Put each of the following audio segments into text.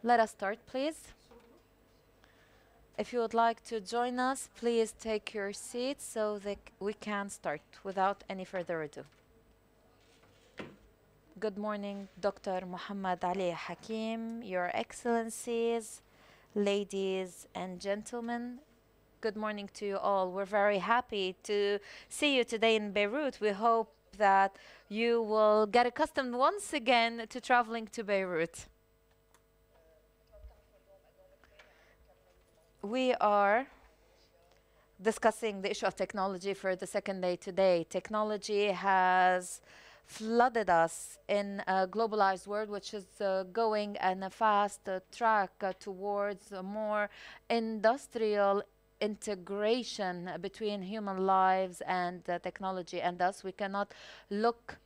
Let us start, please. If you would like to join us, please take your seats so that we can start without any further ado. Good morning, Dr. Muhammad Ali Hakim, Your Excellencies, ladies and gentlemen. Good morning to you all. We're very happy to see you today in Beirut. We hope that you will get accustomed once again to traveling to Beirut. We are discussing the issue of technology for the second day today. Technology has flooded us in a globalized world, which is going in a fast track towards a more industrial integration between human lives and technology. And thus, we cannot look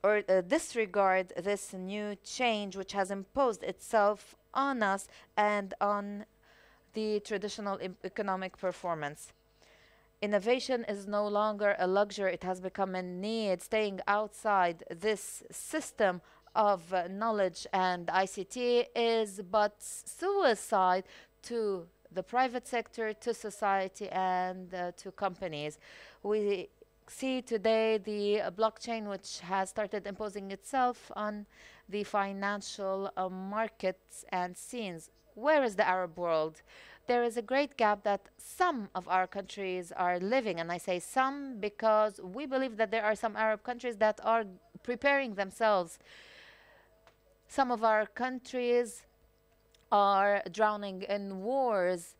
or disregard this new change which has imposed itself on us and on the traditional economic performance. Innovation is no longer a luxury, it has become a need. Staying outside this system of knowledge and ICT is but suicide to the private sector, to society, and to companies. We see today the blockchain which has started imposing itself on the financial markets and scenes. Where is the Arab world? There is a great gap that some of our countries are living, and I say some because we believe that there are some Arab countries that are preparing themselves. Some of our countries are drowning in wars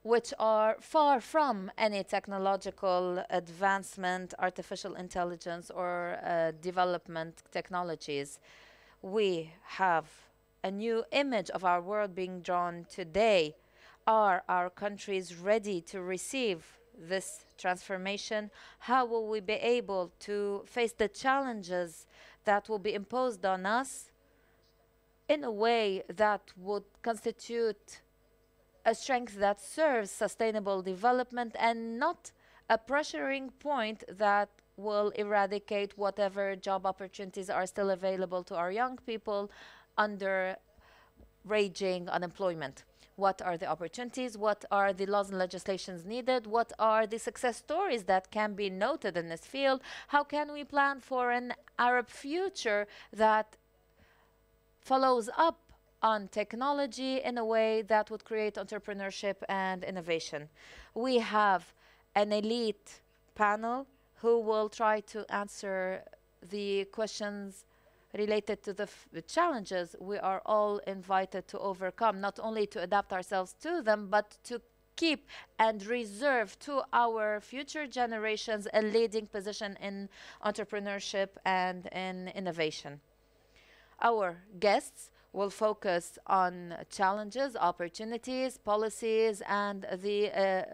which are far from any technological advancement, artificial intelligence, or development technologies. We have a new image of our world being drawn today. Are our countries ready to receive this transformation? How will we be able to face the challenges that will be imposed on us in a way that would constitute a strength that serves sustainable development and not a pressuring point that will eradicate whatever job opportunities are still available to our young people under raging unemployment? What are the opportunities? What are the laws and legislations needed? What are the success stories that can be noted in this field? How can we plan for an Arab future that follows up on technology in a way that would create entrepreneurship and innovation? We have an elite panel who will try to answer the questions related to the challenges we are all invited to overcome, not only to adapt ourselves to them, but to keep and reserve to our future generations a leading position in entrepreneurship and in innovation. Our guests will focus on challenges, opportunities, policies, and the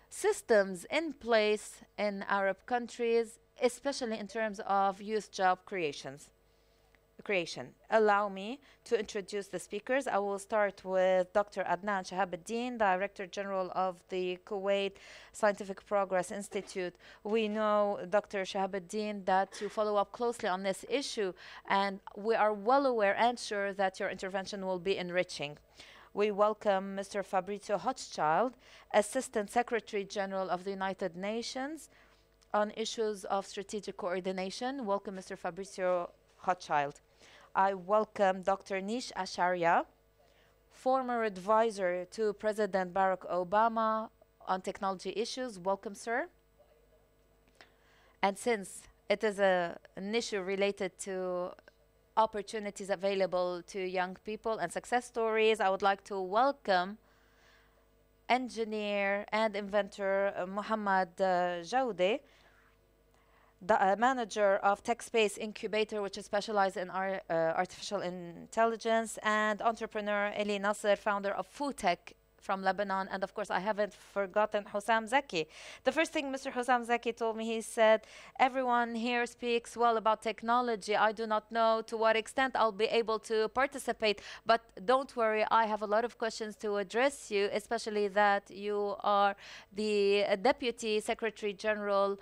systems in place in Arab countries, especially in terms of youth job creation. Allow me to introduce the speakers. I will start with Dr. Adnan Shahabuddin, Director General of the Kuwait Scientific Progress Institute. We know, Dr. Shahabuddin, that you follow up closely on this issue, and we are well aware and sure that your intervention will be enriching. We welcome Mr. Fabrizio Hochschild, Assistant Secretary General of the United Nations on issues of strategic coordination. Welcome, Mr. Fabrizio Hochschild. I welcome Dr. Nish Acharya, former advisor to President Barack Obama on technology issues. Welcome, sir. And since it is an issue related to opportunities available to young people and success stories, I would like to welcome engineer and inventor Muhammad Jawde, the manager of TechSpace Incubator, which is specialized in artificial intelligence, and entrepreneur Eli Nasser, founder of Foodtech from Lebanon. And of course, I haven't forgotten Hussam Zaki. The first thing Mr. Hussam Zaki told me, he said, everyone here speaks well about technology. I do not know to what extent I'll be able to participate, but don't worry, I have a lot of questions to address you, especially that you are the Deputy Secretary General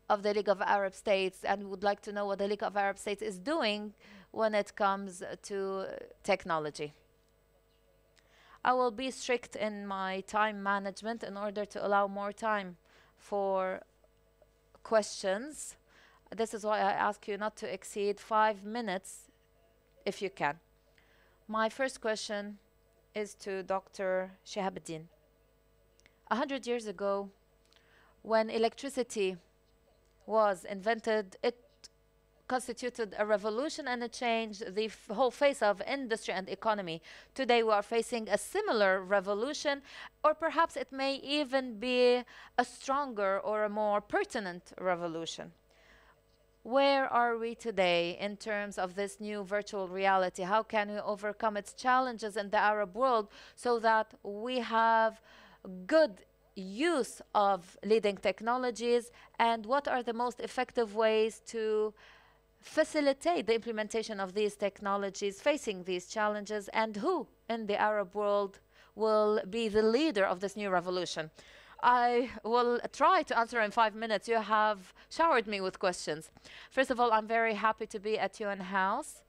of the League of Arab States and would like to know what the League of Arab States is doing when it comes to technology. I will be strict in my time management in order to allow more time for questions. This is why I ask you not to exceed 5 minutes if you can. My first question is to Dr. Shihabuddin. 100 years ago, when electricity was invented, it constituted a revolution and it changed the whole face of industry and economy. Today we are facing a similar revolution, or perhaps it may even be a stronger or a more pertinent revolution. Where are we today in terms of this new virtual reality? How can we overcome its challenges in the Arab world so that we have good use of leading technologies, and what are the most effective ways to facilitate the implementation of these technologies facing these challenges, and who in the Arab world will be the leader of this new revolution? I will try to answer in 5 minutes. You have showered me with questions. First of all, I'm very happy to be at UN House.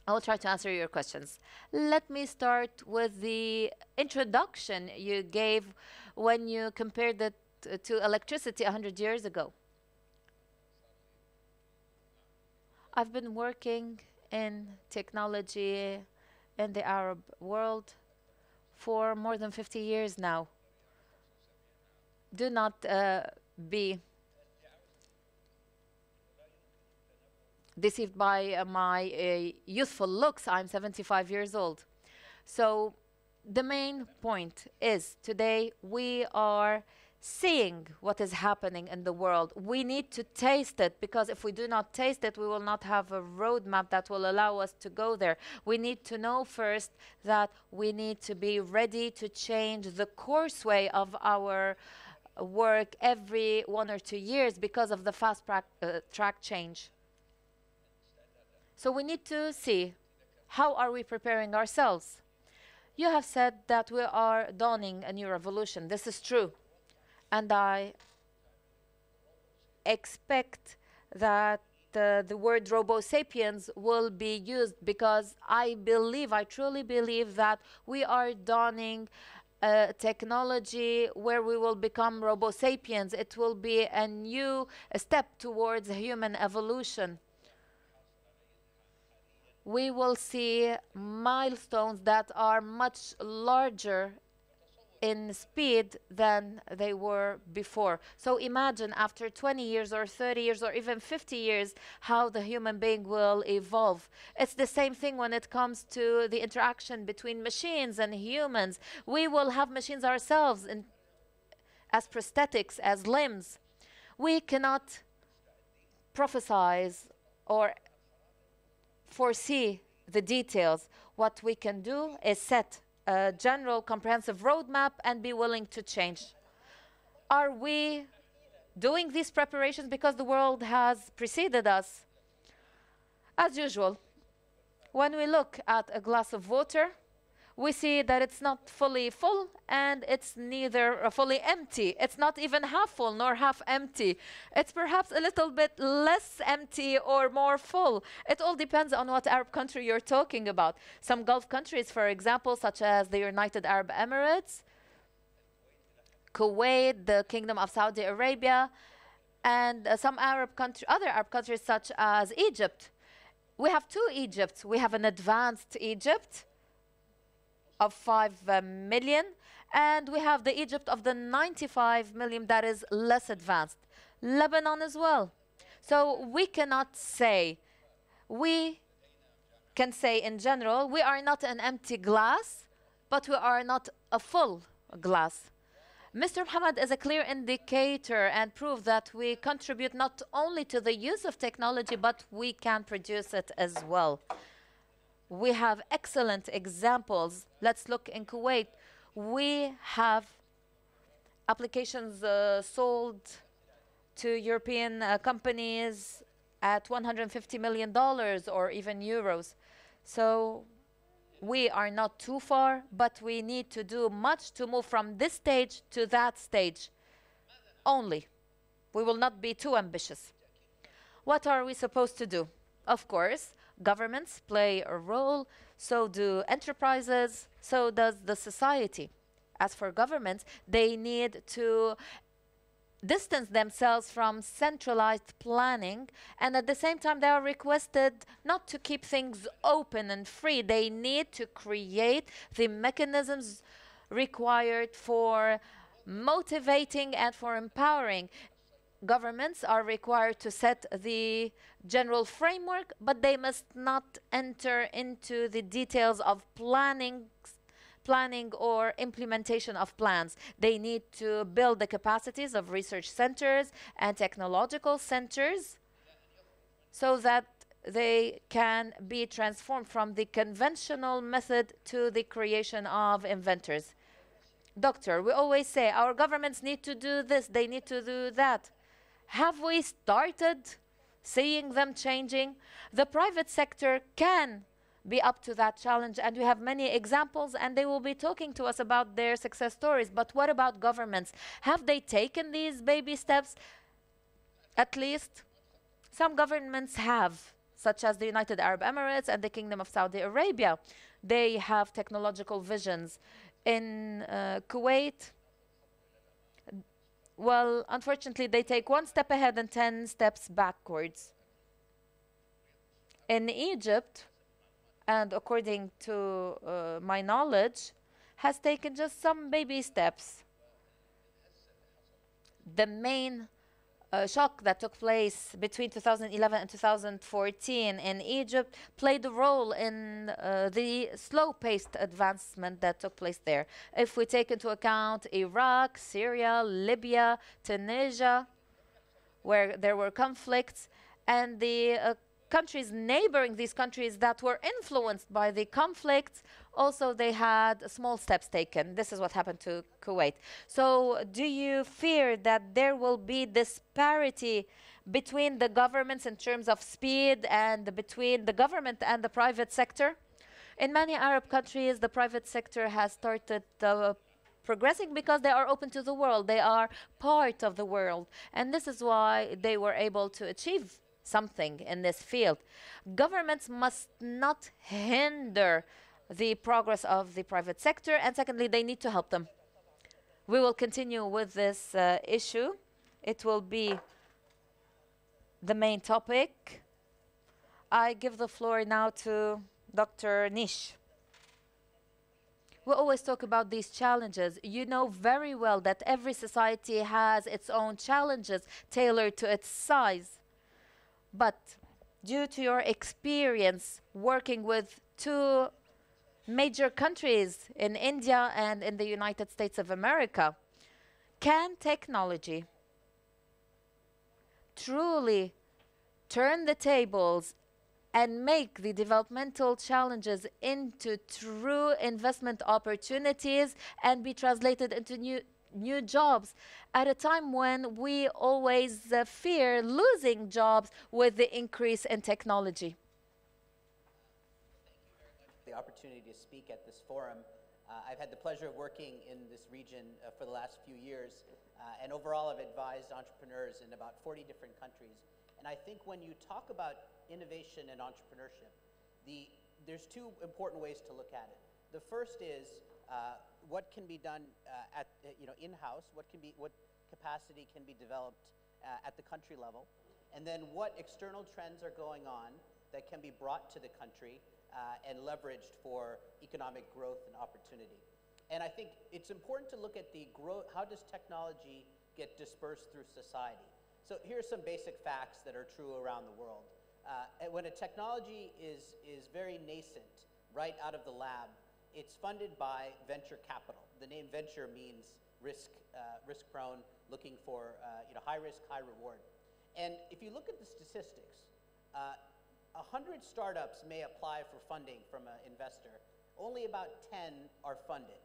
I will try to answer your questions. Let me start with the introduction you gave when you compared it to electricity 100 years ago. I've been working in technology in the Arab world for more than 50 years now. Do not be deceived by my youthful looks. I'm 75 years old. So the main point is today we are seeing what is happening in the world. We need to taste it, because if we do not taste it, we will not have a roadmap that will allow us to go there. We need to know first that we need to be ready to change the courseway of our work every 1 or 2 years because of the fast track change. So we need to see, how are we preparing ourselves? You have said that we are dawning a new revolution. This is true. And I expect that the word robo-sapiens will be used, because I truly believe that we are dawning technology where we will become robo-sapiens. It will be a new step towards human evolution. We will see milestones that are much larger in speed than they were before. So imagine after 20 years or 30 years or even 50 years how the human being will evolve. It's the same thing when it comes to the interaction between machines and humans. We will have machines ourselves as prosthetics, as limbs. We cannot prophesize or foresee the details. What we can do is set a general comprehensive roadmap and be willing to change. Are we doing these preparations because the world has preceded us? As usual, when we look at a glass of water, we see that it's not fully full and it's neither fully empty. It's not even half full nor half empty. It's perhaps a little bit less empty or more full. It all depends on what Arab country you're talking about. Some Gulf countries, for example, such as the United Arab Emirates, Kuwait, the Kingdom of Saudi Arabia, and some other Arab countries such as Egypt. We have two Egypts. We have an advanced Egypt of 5 million, and we have the Egypt of the 95 million that is less advanced. Lebanon as well. So we cannot say, we can say in general, we are not an empty glass, but we are not a full glass. Mr. Mohammed is a clear indicator and proof that we contribute not only to the use of technology, but we can produce it as well. We have excellent examples. Let's look in Kuwait. We have applications sold to European companies at $150 million or even euros. So we are not too far, but we need to do much to move from this stage to that stage only. We will not be too ambitious. What are we supposed to do? Of course, governments play a role, so do enterprises, so does the society. As for governments, they need to distance themselves from centralized planning, and at the same time they are requested not to keep things open and free. They need to create the mechanisms required for motivating and for empowering. Governments are required to set the general framework, but they must not enter into the details of planning or implementation of plans. They need to build the capacities of research centers and technological centers so that they can be transformed from the conventional method to the creation of inventors. Doctor, we always say our governments need to do this, they need to do that. Have we started seeing them changing? The private sector can be up to that challenge, and we have many examples, and they will be talking to us about their success stories. But what about governments? Have they taken these baby steps? At least some governments have, such as the United Arab Emirates and the Kingdom of Saudi Arabia. They have technological visions. In Kuwait, well, unfortunately, they take one step ahead and 10 steps backwards. In Egypt, and according to my knowledge, has taken just some baby steps. The main shock that took place between 2011 and 2014 in Egypt played a role in the slow-paced advancement that took place there. If we take into account Iraq, Syria, Libya, Tunisia, where there were conflicts, and the countries neighboring these countries that were influenced by the conflicts, also they had small steps taken. This is what happened to Kuwait. So do you fear that there will be disparity between the governments in terms of speed and between the government and the private sector? In many Arab countries, the private sector has started progressing because they are open to the world. They are part of the world. And this is why they were able to achieve something in this field. Governments must not hinder the progress of the private sector, and secondly, they need to help them. We will continue with this issue. It will be the main topic. I give the floor now to Dr. Nish. We always talk about these challenges. You know very well that every society has its own challenges tailored to its size. But due to your experience working with two major countries in India and in the United States of America, can technology truly turn the tables and make the developmental challenges into true investment opportunities and be translated into new jobs at a time when we always fear losing jobs with the increase in technology? The opportunity to speak at this forum. I've had the pleasure of working in this region for the last few years, and overall I've advised entrepreneurs in about 40 different countries. And I think when you talk about innovation and entrepreneurship, there's two important ways to look at it. The first is what can be done in-house, what capacity can be developed at the country level, and then what external trends are going on that can be brought to the country and leveraged for economic growth and opportunity. And I think it's important to look at the growth, how does technology get dispersed through society? So here's some basic facts that are true around the world. When a technology is very nascent, right out of the lab, it's funded by venture capital. The name venture means risk-prone, looking for high risk, high reward. And if you look at the statistics, 100 startups may apply for funding from an investor. Only about 10 are funded.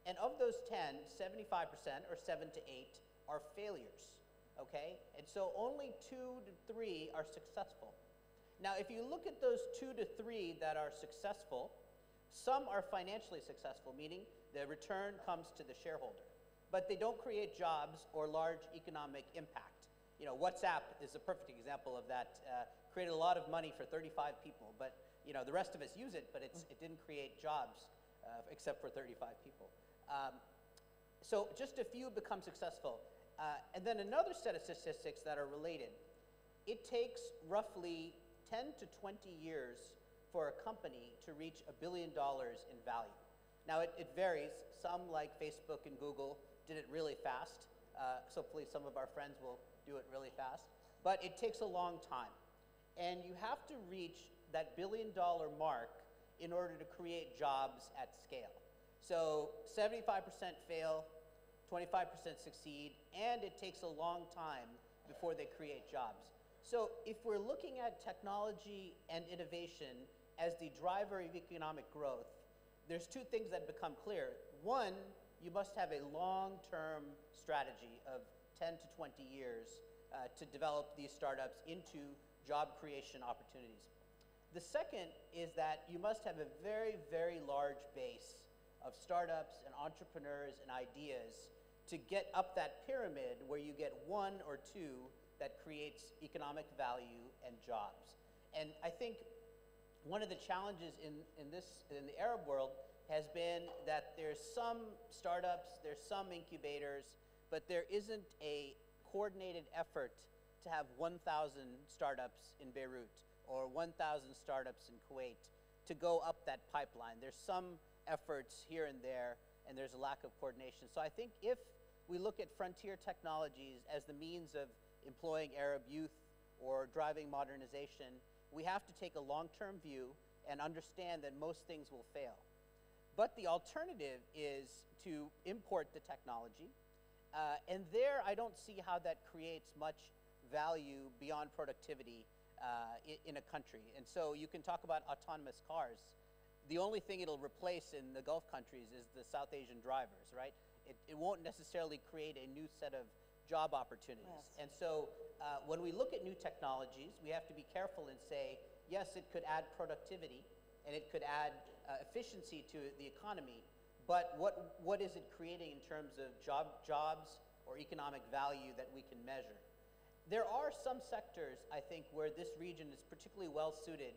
And of those 10, 75% or 7 to 8 are failures, okay? And so only 2 to 3 are successful. Now, if you look at those 2 to 3 that are successful, some are financially successful, meaning the return comes to the shareholder, but they don't create jobs or large economic impact. WhatsApp is a perfect example of that. Created a lot of money for 35 people, but the rest of us use it, but it didn't create jobs except for 35 people. So just a few become successful. And then another set of statistics that are related. It takes roughly 10 to 20 years for a company to reach $1 billion in value. Now it varies. Some, like Facebook and Google, did it really fast. So hopefully some of our friends will do it really fast. But it takes a long time. And you have to reach that $1 billion mark in order to create jobs at scale. So 75% fail, 25% succeed, and it takes a long time before they create jobs. So if we're looking at technology and innovation as the driver of economic growth, there's two things that become clear. One, you must have a long-term strategy of 10 to 20 years to develop these startups into job creation opportunities. The second is that you must have a very, very large base of startups and entrepreneurs and ideas to get up that pyramid where you get one or two that creates economic value and jobs. And I think one of the challenges in the Arab world has been that there's some startups, there's some incubators, but there isn't a coordinated effort to have 1,000 startups in Beirut or 1,000 startups in Kuwait to go up that pipeline. There's some efforts here and there, and there's a lack of coordination. So I think if we look at frontier technologies as the means of employing Arab youth or driving modernization, we have to take a long-term view and understand that most things will fail. But the alternative is to import the technology, and there I don't see how that creates much value beyond productivity in a country. And so you can talk about autonomous cars. The only thing it'll replace in the Gulf countries is the South Asian drivers, right? It won't necessarily create a new set of job opportunities. Yes. And so when we look at new technologies, we have to be careful and say, yes, it could add productivity and it could add efficiency to the economy, but what is it creating in terms of jobs or economic value that we can measure? There are some sectors, I think, where this region is particularly well suited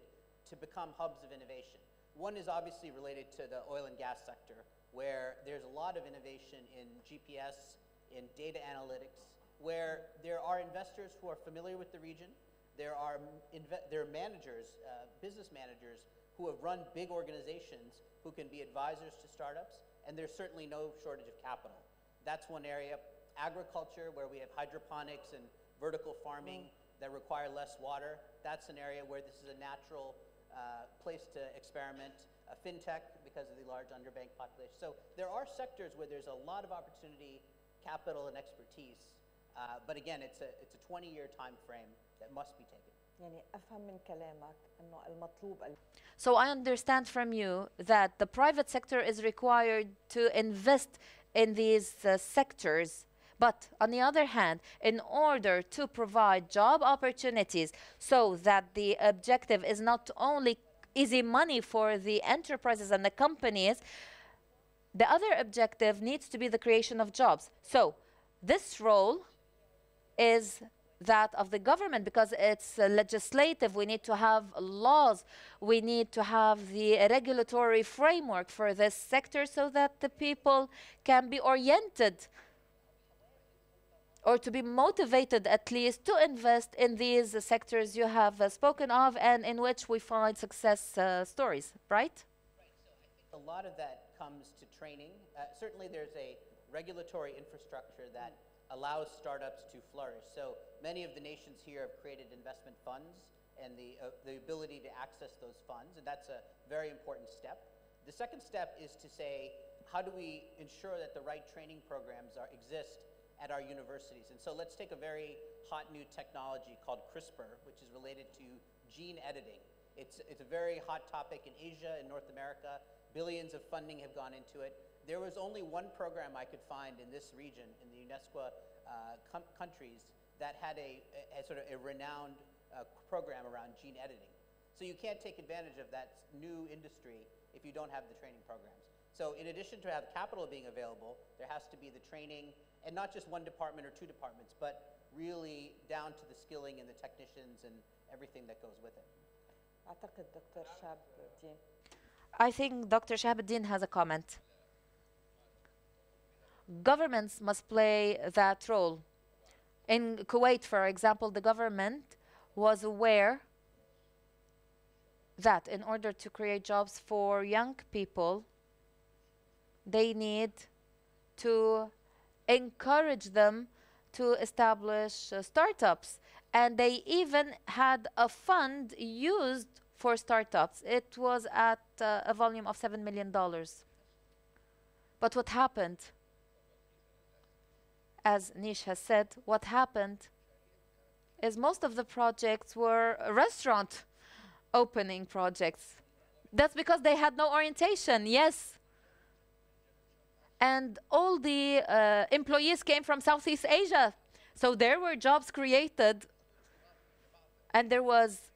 to become hubs of innovation. One is obviously related to the oil and gas sector, where there's a lot of innovation in GPS, in data analytics, where there are investors who are familiar with the region. There are managers, business managers, who have run big organizations who can be advisors to startups, and there's certainly no shortage of capital. That's one area. Agriculture, where we have hydroponics and vertical farming that require less water, that's an area where this is a natural place to experiment. Fintech, because of the large underbanked population. So there are sectors where there's a lot of opportunity, capital, and expertise. But again, it's a 20-year time frame that must be taken. يعني أفهم من كلامك إنه المطلوب. So I understand from you that the private sector is required to invest in these sectors. But on the other hand, in order to provide job opportunities so that the objective is not only easy money for the enterprises and the companies, the other objective needs to be the creation of jobs. So this role is that of the government because it's legislative. We need to have laws. We need to have the regulatory framework for this sector so that the people can be oriented or to be motivated at least to invest in these sectors you have spoken of and in which we find success stories, right? Right. So I think a lot of that comes to training. Certainly there's a regulatory infrastructure that allows startups to flourish. So many of the nations here have created investment funds and the ability to access those funds, and that's a very important step. The second step is to say, how do we ensure that the right training programs exist at our universities? And so let's take a very hot new technology called CRISPR, which is related to gene editing. It's a very hot topic in Asia and North America. Billions of funding have gone into it. There was only one program I could find in this region, in the unescwa countries, that had a sort of a renowned program around gene editing. So you can't take advantage of that new industry if you don't have the training programs. So in addition to have capital being available, there has to be the training, and not just one department or two departments, but really down to the skilling and the technicians and everything that goes with it. أعتقد دكتور شاب دين. I think Dr. Shahabuddin has a comment. Governments must play that role. In Kuwait, for example, the government was aware that in order to create jobs for young people, they need to encourage them to establish startups. And they even had a fund used for startups. It was at a volume of $7 million. But what happened, as Nish has said, what happened is most of the projects were restaurant opening projects. That's because they had no orientation, yes. And all the employees came from Southeast Asia. So there were jobs created, and there was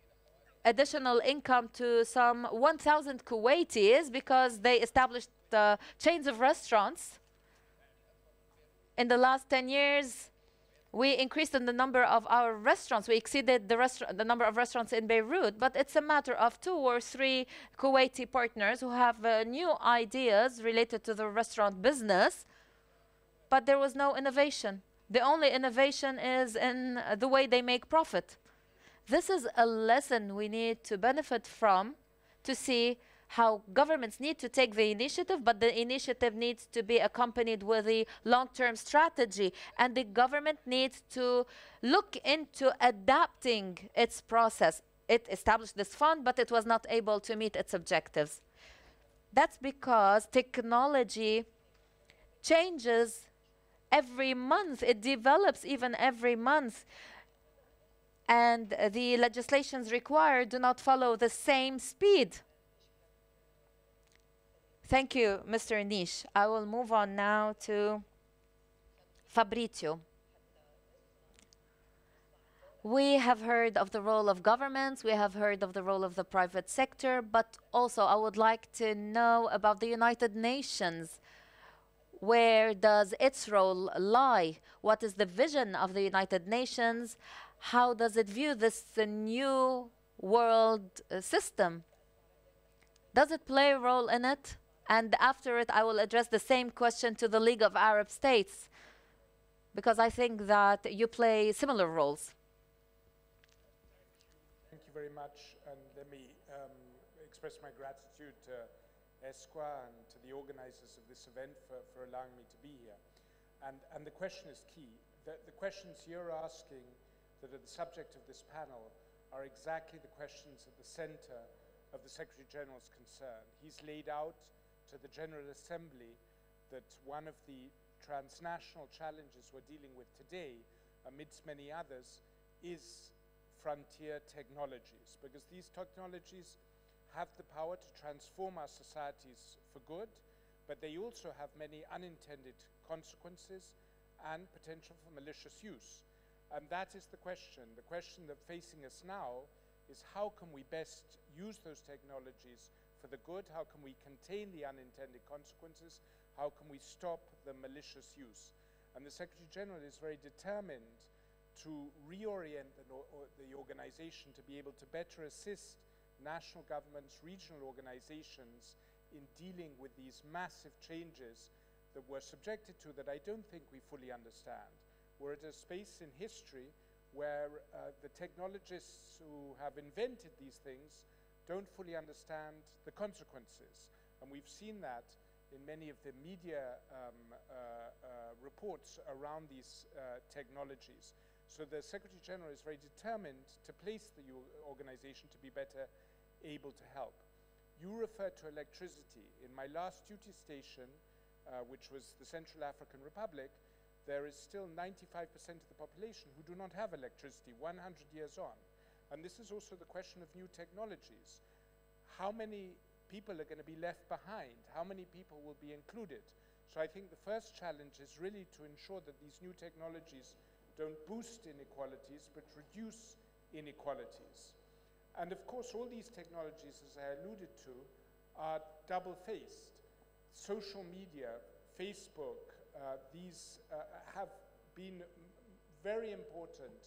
additional income to some 1,000 Kuwaitis because they established chains of restaurants. In the last 10 years, we increased in the number of our restaurants. We exceeded the number of restaurants in Beirut, but it's a matter of 2 or 3 Kuwaiti partners who have new ideas related to the restaurant business, but there was no innovation. The only innovation is in the way they make profit. This is a lesson we need to benefit from, to see how governments need to take the initiative, but the initiative needs to be accompanied with a long-term strategy. And the government needs to look into adapting its process. It established this fund, but it was not able to meet its objectives. That's because technology changes every month. It develops even every month. And the legislations required do not follow the same speed. Thank you, Mr. Nish. I will move on now to Fabrizio. We have heard of the role of governments, we have heard of the role of the private sector, but also I would like to know about the United Nations. Where does its role lie? What is the vision of the United Nations? How does it view this new world system? Does it play a role in it? And after it, I will address the same question to the League of Arab States, because I think that you play similar roles. Thank you very much, and let me express my gratitude to icts-en and to the organizers of this event for allowing me to be here. And the question is key. The questions you're asking that are the subject of this panel are exactly the questions at the center of the Secretary General's concern. He's laid out to the General Assembly that one of the transnational challenges we're dealing with today, amidst many others, is frontier technologies, because these technologies have the power to transform our societies for good, but they also have many unintended consequences and potential for malicious use. And that is the question. The question that's facing us now is how can we best use those technologies for the good? How can we contain the unintended consequences? How can we stop the malicious use? And the Secretary General is very determined to reorient the organization to be able to better assist national governments, regional organizations in dealing with these massive changes that we're subjected to that I don't think we fully understand. We're at a space in history where the technologists who have invented these things don't fully understand the consequences. And we've seen that in many of the media reports around these technologies. So the Secretary General is very determined to place the organization to be better able to help. You referred to electricity. In my last duty station, which was the Central African Republic, there is still 95% of the population who do not have electricity 100 years on. And this is also the question of new technologies. How many people are going to be left behind? How many people will be included? So I think the first challenge is really to ensure that these new technologies don't boost inequalities, but reduce inequalities. And of course, all these technologies, as I alluded to, are double-faced. Social media, Facebook, these have been very important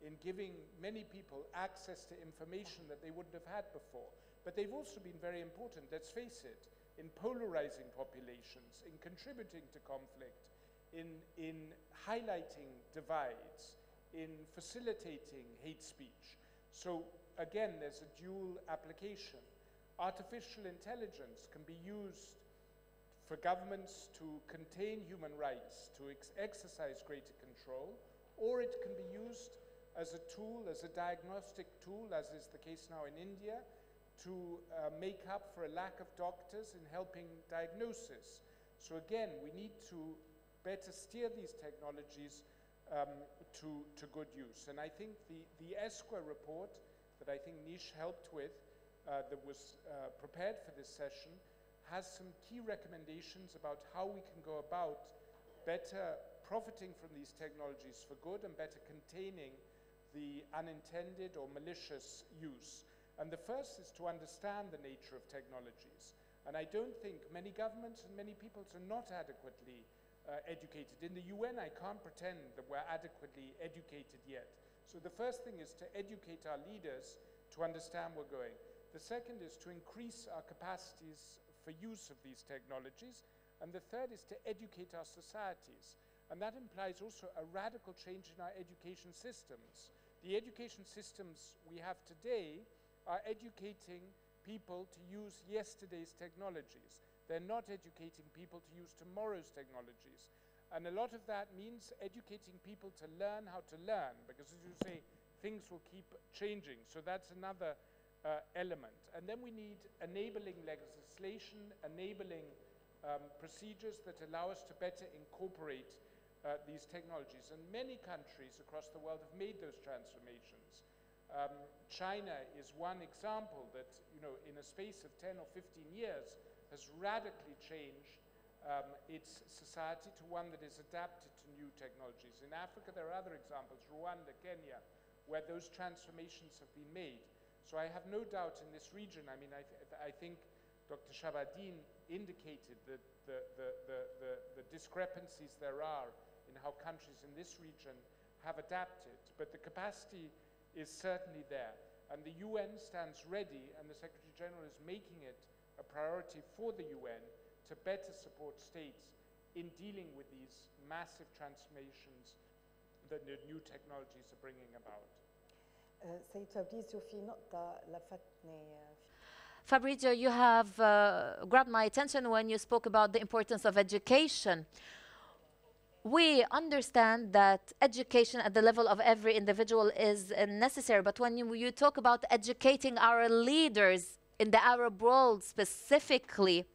in giving many people access to information that they wouldn't have had before. But they've also been very important, let's face it, in polarizing populations, in contributing to conflict, in highlighting divides, in facilitating hate speech. So again, there's a dual application. Artificial intelligence can be used for governments to contain human rights, to exercise greater control, or it can be used as a tool, as a diagnostic tool, as is the case now in India, to make up for a lack of doctors in helping diagnosis. So again, we need to better steer these technologies to good use. And I think the icts-en report that I think Nish helped with, that was prepared for this session, has some key recommendations about how we can go about better profiting from these technologies for good and better containing the unintended or malicious use. And the first is to understand the nature of technologies. And I don't think many governments and many peoples are not adequately educated. In the UN, I can't pretend that we're adequately educated yet. So the first thing is to educate our leaders to understand where we're going. The second is to increase our capacities for use of these technologies. And the third is to educate our societies. And that implies also a radical change in our education systems. The education systems we have today are educating people to use yesterday's technologies. They're not educating people to use tomorrow's technologies. And a lot of that means educating people to learn how to learn, because as you say, things will keep changing. So that's another element. And then we need enabling legislation, enabling procedures that allow us to better incorporate these technologies. And many countries across the world have made those transformations. China is one example that, in a space of 10 or 15 years has radically changed its society to one that is adapted to new technologies. In Africa, there are other examples, Rwanda, Kenya, where those transformations have been made. So I have no doubt in this region, I mean, I think Dr. Shabadin indicated that the discrepancies there are in how countries in this region have adapted, but the capacity is certainly there. And the UN stands ready, and the Secretary General is making it a priority for the UN to better support states in dealing with these massive transformations that the new technologies are bringing about. سيد فابريزيو في نقطة لفتني Fabrizio, you have grabbed my attention when you spoke about the importance of education. We understand that education at the level of every individual is necessary, but when you talk about educating our leaders in the Arab world specifically,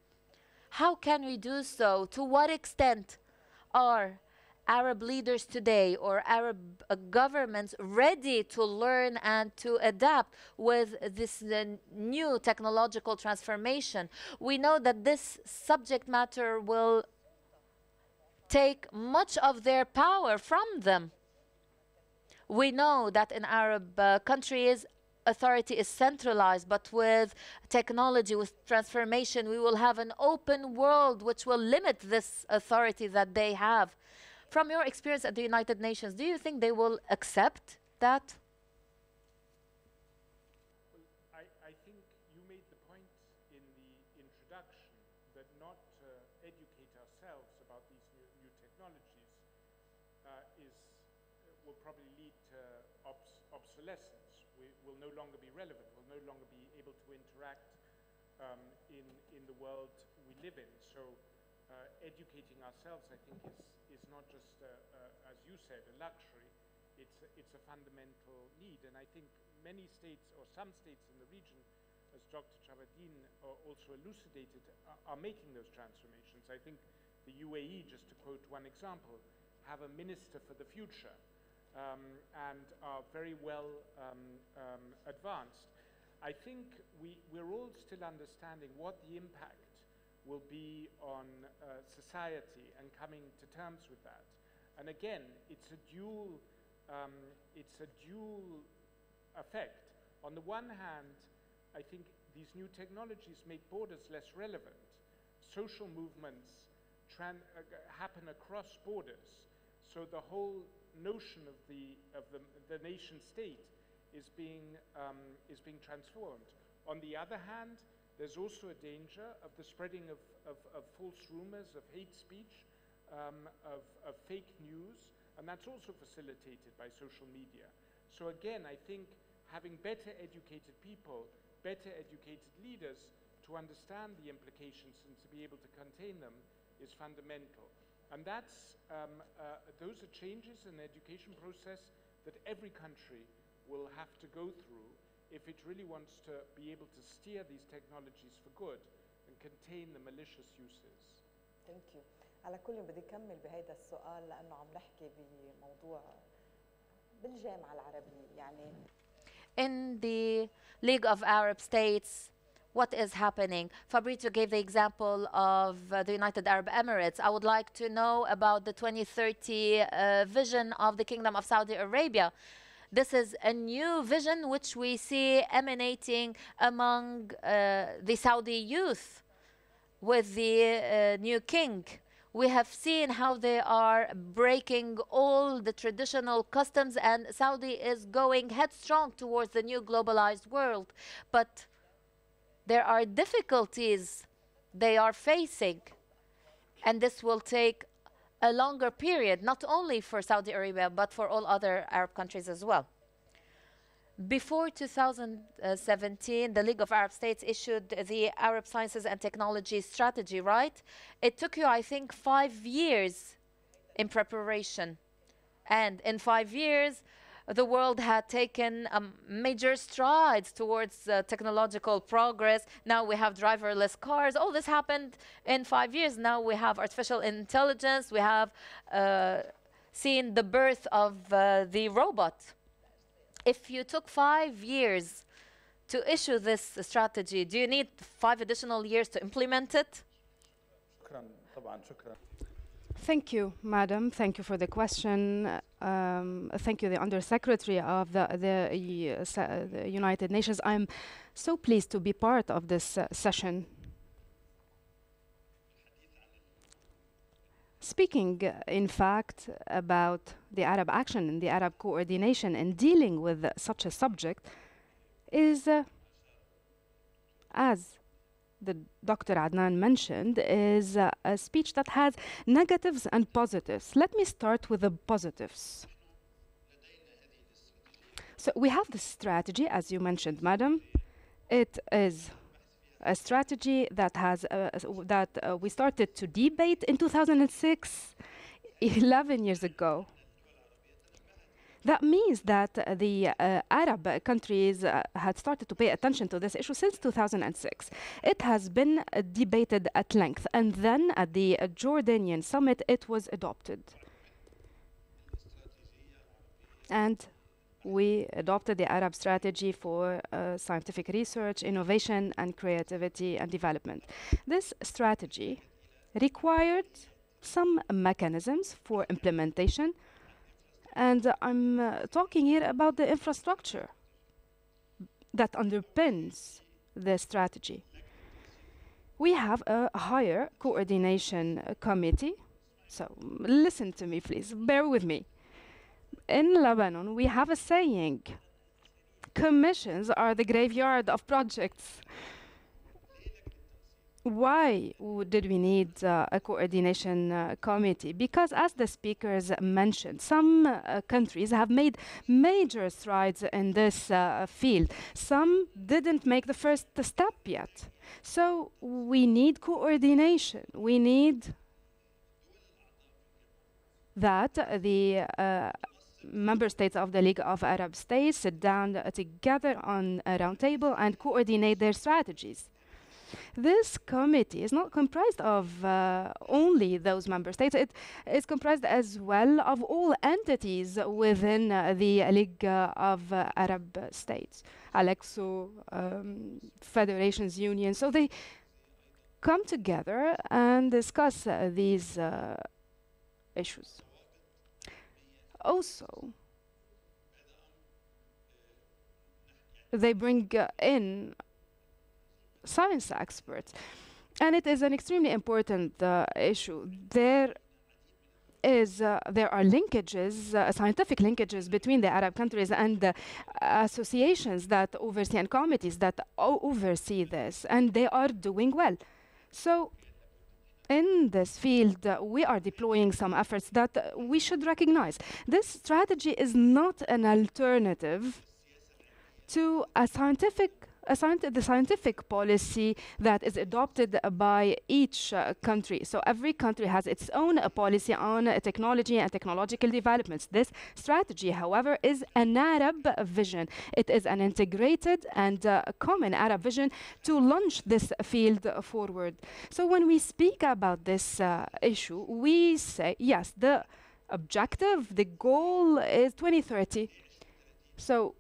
how can we do so? To what extent are Arab leaders today or Arab governments ready to learn and to adapt with this new technological transformation? We know that this subject matter will take much of their power from them. We know that in Arab countries, authority is centralized, but with technology, with transformation, we will have an open world which will limit this authority that they have. From your experience at the United Nations, do you think they will accept that? I think you made the point in the introduction that not to educate ourselves about these new technologies will probably lead to obsolescence. We will no longer be relevant, will no longer be able to interact in the world we live in. So educating ourselves, I think, is not just, as you said, a luxury. It's a fundamental need. And I think many states, or some states in the region, as Dr. Chabadin also elucidated, are making those transformations. I think the UAE, just to quote one example, have a minister for the future and are very well advanced. I think we're all still understanding what the impact will be on society and coming to terms with that. And again, it's a dual effect. On the one hand, I think these new technologies make borders less relevant. Social movements happen across borders. So the whole notion of the nation state is being transformed. On the other hand, there's also a danger of the spreading of false rumors, of hate speech, of fake news, and that's also facilitated by social media. So again, I think having better educated people, better educated leaders to understand the implications and to be able to contain them is fundamental. And that's, those are changes in the education process that every country will have to go through if it really wants to be able to steer these technologies for good and contain the malicious uses. Thank you. على كل بدي أكمل بهذا السؤال لأنه عم نحكي بموضوع بالجامعة العربية يعني. In the League of Arab States, what is happening? Fabrizio gave the example of the United Arab Emirates. I would like to know about the 2030 vision of the Kingdom of Saudi Arabia. This is a new vision which we see emanating among the Saudi youth with the new king. We have seen how they are breaking all the traditional customs, and Saudi is going headstrong towards the new globalized world. But there are difficulties they are facing, and this will take a longer period, not only for Saudi Arabia, but for all other Arab countries as well. Before 2017, the League of Arab States issued the Arab Sciences and Technology Strategy, right? It took you, I think, 5 years in preparation. And in 5 years, the world had taken major strides towards technological progress. Now we have driverless cars. All this happened in 5 years. Now we have artificial intelligence. We have seen the birth of the robot. If you took 5 years to issue this strategy, do you need 5 additional years to implement it? Thank you, Madam. Thank you for the question. Thank you, the Undersecretary of the United Nations. I'm so pleased to be part of this session. Speaking, in fact, about the Arab action and the Arab coordination in dealing with such a subject is, as the Dr. Adnan mentioned, is a speech that has negatives and positives. Let me start with the positives. So we have this strategy, as you mentioned, Madam. It is a strategy that has we started to debate in 2006, 11 years ago. That means that the Arab countries had started to pay attention to this issue since 2006. It has been debated at length, and then at the Jordanian summit, it was adopted. And we adopted the Arab strategy for scientific research, innovation, and creativity and development. This strategy required some mechanisms for implementation, and I'm talking here about the infrastructure that underpins the strategy. We have a higher coordination committee. So listen to me, please. Bear with me. In Lebanon, we have a saying, commissions are the graveyard of projects. Why did we need a coordination committee? Because as the speakers mentioned, some countries have made major strides in this field. Some didn't make the first step yet. So we need coordination. We need that the member states of the League of Arab States sit down together on a round table and coordinate their strategies. This committee is not comprised of only those member states. It is comprised as well of all entities within the League of Arab States, Alexo, federations, unions. So they come together and discuss these issues. Also, they bring in science experts, and it is an extremely important issue. There is there are linkages, scientific linkages between the Arab countries and associations that oversee and committees that oversee this, and they are doing well. So in this field, we are deploying some efforts that we should recognize. This strategy is not an alternative to the scientific policy that is adopted by each country. So every country has its own policy on technology and technological developments. This strategy, however, is an Arab vision. It is an integrated and common Arab vision to launch this field forward. So when we speak about this issue, we say, yes, the objective, the goal is 2030. So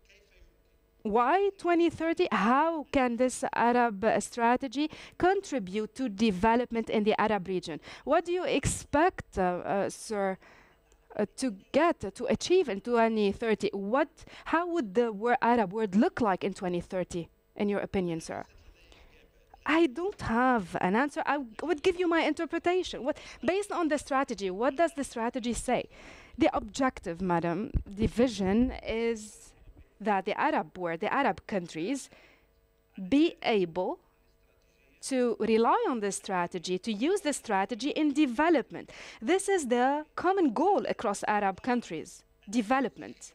why 2030? How can this Arab strategy contribute to development in the Arab region? What do you expect, sir, to achieve in 2030? How would the Arab world look like in 2030, in your opinion, sir? I don't have an answer. I would give you my interpretation. Based on the strategy, what does the strategy say? The objective, madam, the vision is that the Arab world, the Arab countries, be able to rely on this strategy, to use this strategy in development. This is the common goal across Arab countries, development.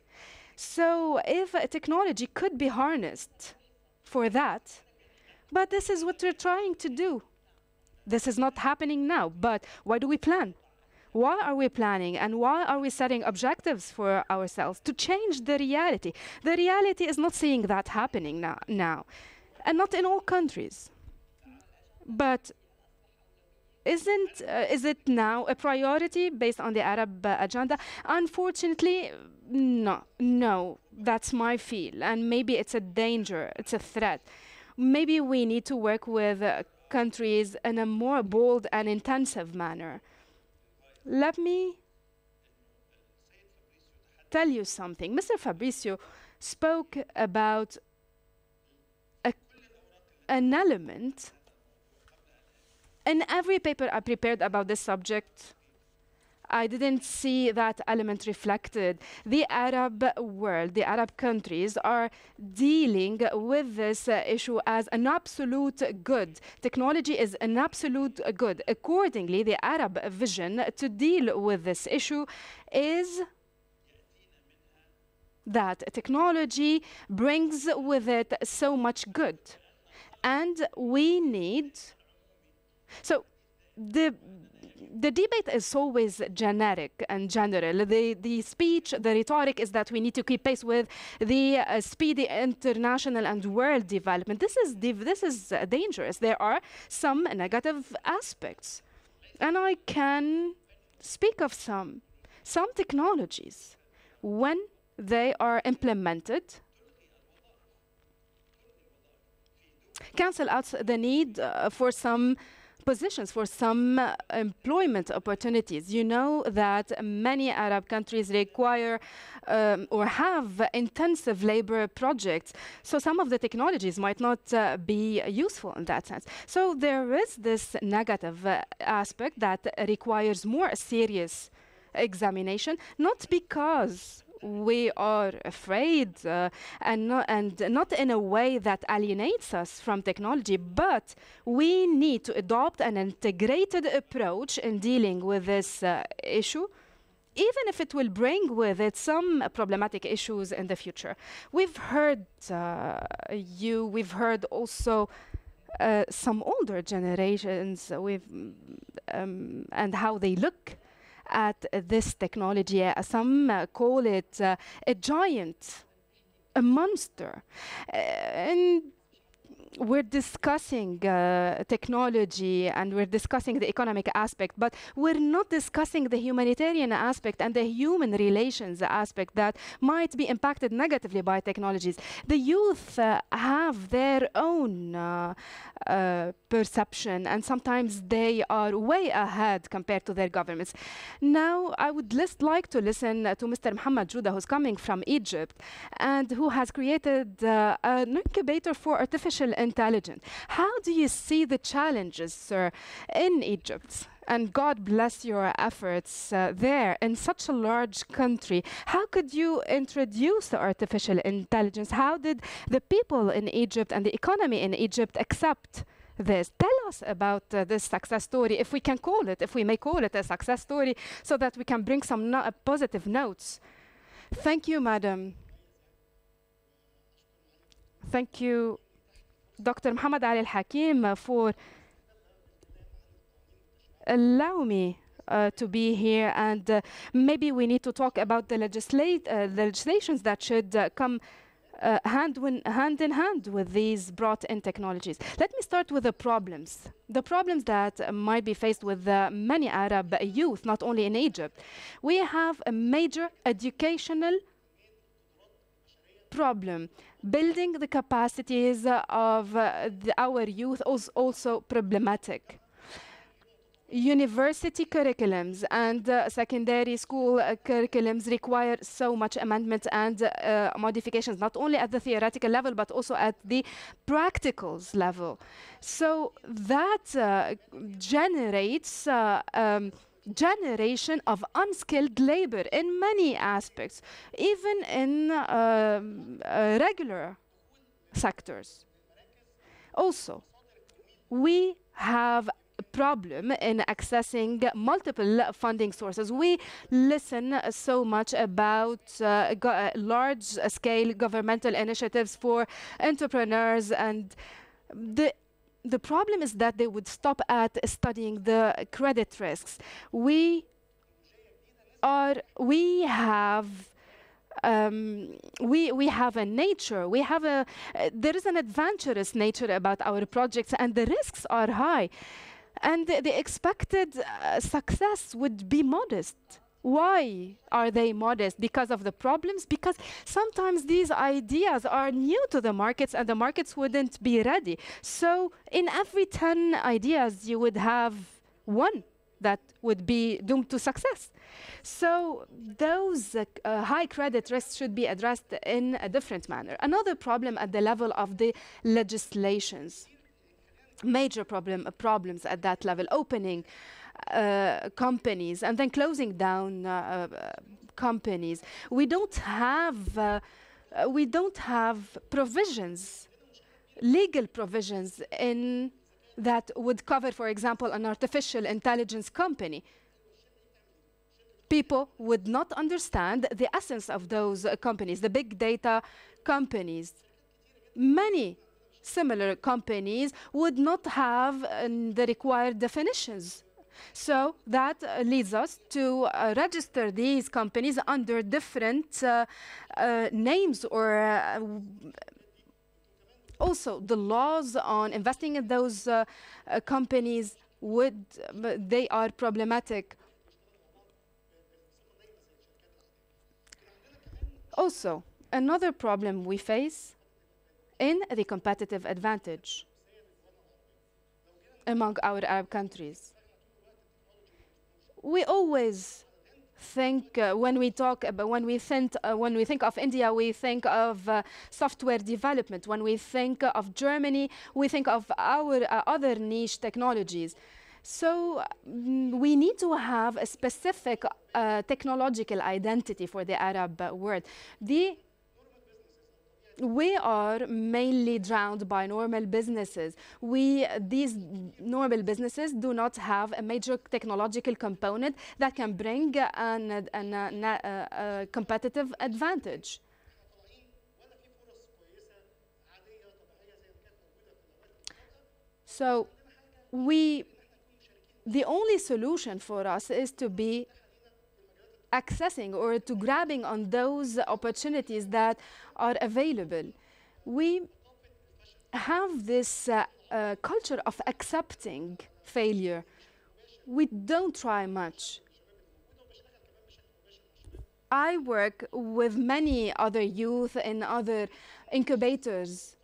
So if technology could be harnessed for that, but this is what we're trying to do. This is not happening now, but why do we plan? Why are we planning and why are we setting objectives for ourselves? To change the reality. The reality is not seeing that happening now, and not in all countries. But is it now a priority based on the Arab agenda? Unfortunately, no, that's my feel. And maybe it's a danger, it's a threat. Maybe we need to work with countries in a more bold and intensive manner. Let me tell you something. Mr. Fabricio spoke about an element. In every paper I prepared about this subject, I didn't see that element reflected. The Arab world, the Arab countries are dealing with this issue as an absolute good. Technology is an absolute good. Accordingly, the Arab vision to deal with this issue is that technology brings with it so much good. And we need... So the debate is always generic and general. The speech, the rhetoric is that we need to keep pace with the speedy international and world development. This is dangerous. There are some negative aspects. And I can speak of some technologies, when they are implemented, cancel out the need for some positions, for some employment opportunities. You know that many Arab countries require or have intensive labor projects. So some of the technologies might not be useful in that sense. So there is this negative aspect that requires more serious examination, not because we are afraid and not in a way that alienates us from technology, but we need to adopt an integrated approach in dealing with this issue, even if it will bring with it some problematic issues in the future. We've heard we've heard also some older generations and how they look at this technology. Some call it a giant, a monster. And we're discussing technology and we're discussing the economic aspect, but we're not discussing the humanitarian aspect and the human relations aspect that might be impacted negatively by technologies. The youth have their own perception, and sometimes they are way ahead compared to their governments. Now, I would like to listen to Mr. Mohammed Jouda, who's coming from Egypt and who has created an incubator for artificial intelligence. How do you see the challenges, sir, in Egypt and God bless your efforts there in such a large country. How could you introduce the artificial intelligence? How did the people in Egypt and the economy in Egypt accept this? Tell us about this success story, if we can call it, if we may call it a success story, so that we can bring some positive notes. Thank you, madam. Thank you, Dr. Muhammad Ali Al-Hakim, for allow me to be here, and maybe we need to talk about the legislations that should come hand in hand with these brought-in technologies. Let me start with the problems that might be faced with many Arab youth, not only in Egypt. We have a major educational problem. Building the capacities of our youth is also problematic. University curriculums and secondary school curriculums require so much amendment and modifications, not only at the theoretical level, but also at the practicals level. So that generates generation of unskilled labor in many aspects, even in regular sectors. Also, we have problem in accessing multiple funding sources. We listen so much about large-scale governmental initiatives for entrepreneurs, and the problem is that they would stop at studying the credit risks. We have a nature, there is an adventurous nature about our projects, and the risks are high. And the expected success would be modest. Why are they modest? Because of the problems? Because sometimes these ideas are new to the markets and the markets wouldn't be ready. So in every 10 ideas, you would have one that would be doomed to success. So those high credit risks should be addressed in a different manner. Another problem at the level of the legislations. Major problems at that level, opening companies and then closing down companies. We don't have provisions, legal provisions in that would cover, for example, an artificial intelligence company. People would not understand the essence of those companies, the big data companies. Many similar companies would not have the required definitions. So that leads us to register these companies under different names, or also the laws on investing in those companies they are problematic. Also, another problem we face in the competitive advantage among our Arab countries. We always think when we think of India, we think of software development. When we think of Germany, we think of our other niche technologies. So we need to have a specific technological identity for the Arab world. We are mainly drowned by normal businesses. These normal businesses do not have a major technological component that can bring a competitive advantage. So the only solution for us is to be accessing or to grabbing on those opportunities that are available. We have this culture of accepting failure. We don't try much. I work with many other youth in other incubators.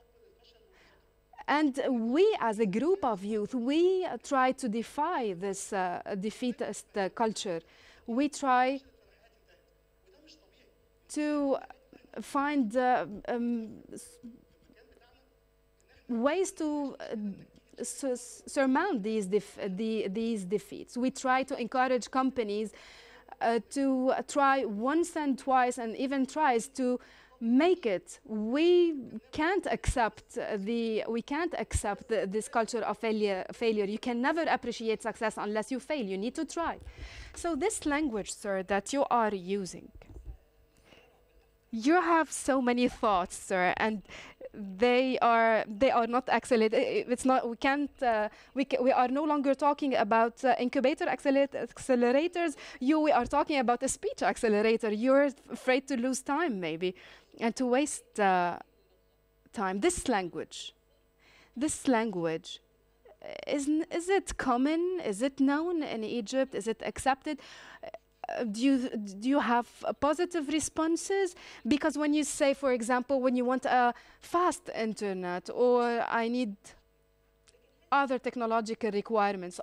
And we, as a group of youth, we try to defy this defeatist culture. We try to find ways to surmount these defeats. We try to encourage companies to try once and twice and even tries to make it. We can't accept this culture of failure. You can never appreciate success unless you fail. You need to try. So this language, sir, that you are using, you have so many thoughts, sir, and they are not excellent. It's not. We can't. We are no longer talking about accelerators. We are talking about a speech accelerator. You're afraid to lose time, maybe, and to waste time. This language, is it common? Is it known in Egypt? Is it accepted? Do you have positive responses? Because when you say, for example, when you want a fast internet or I need other technological requirements,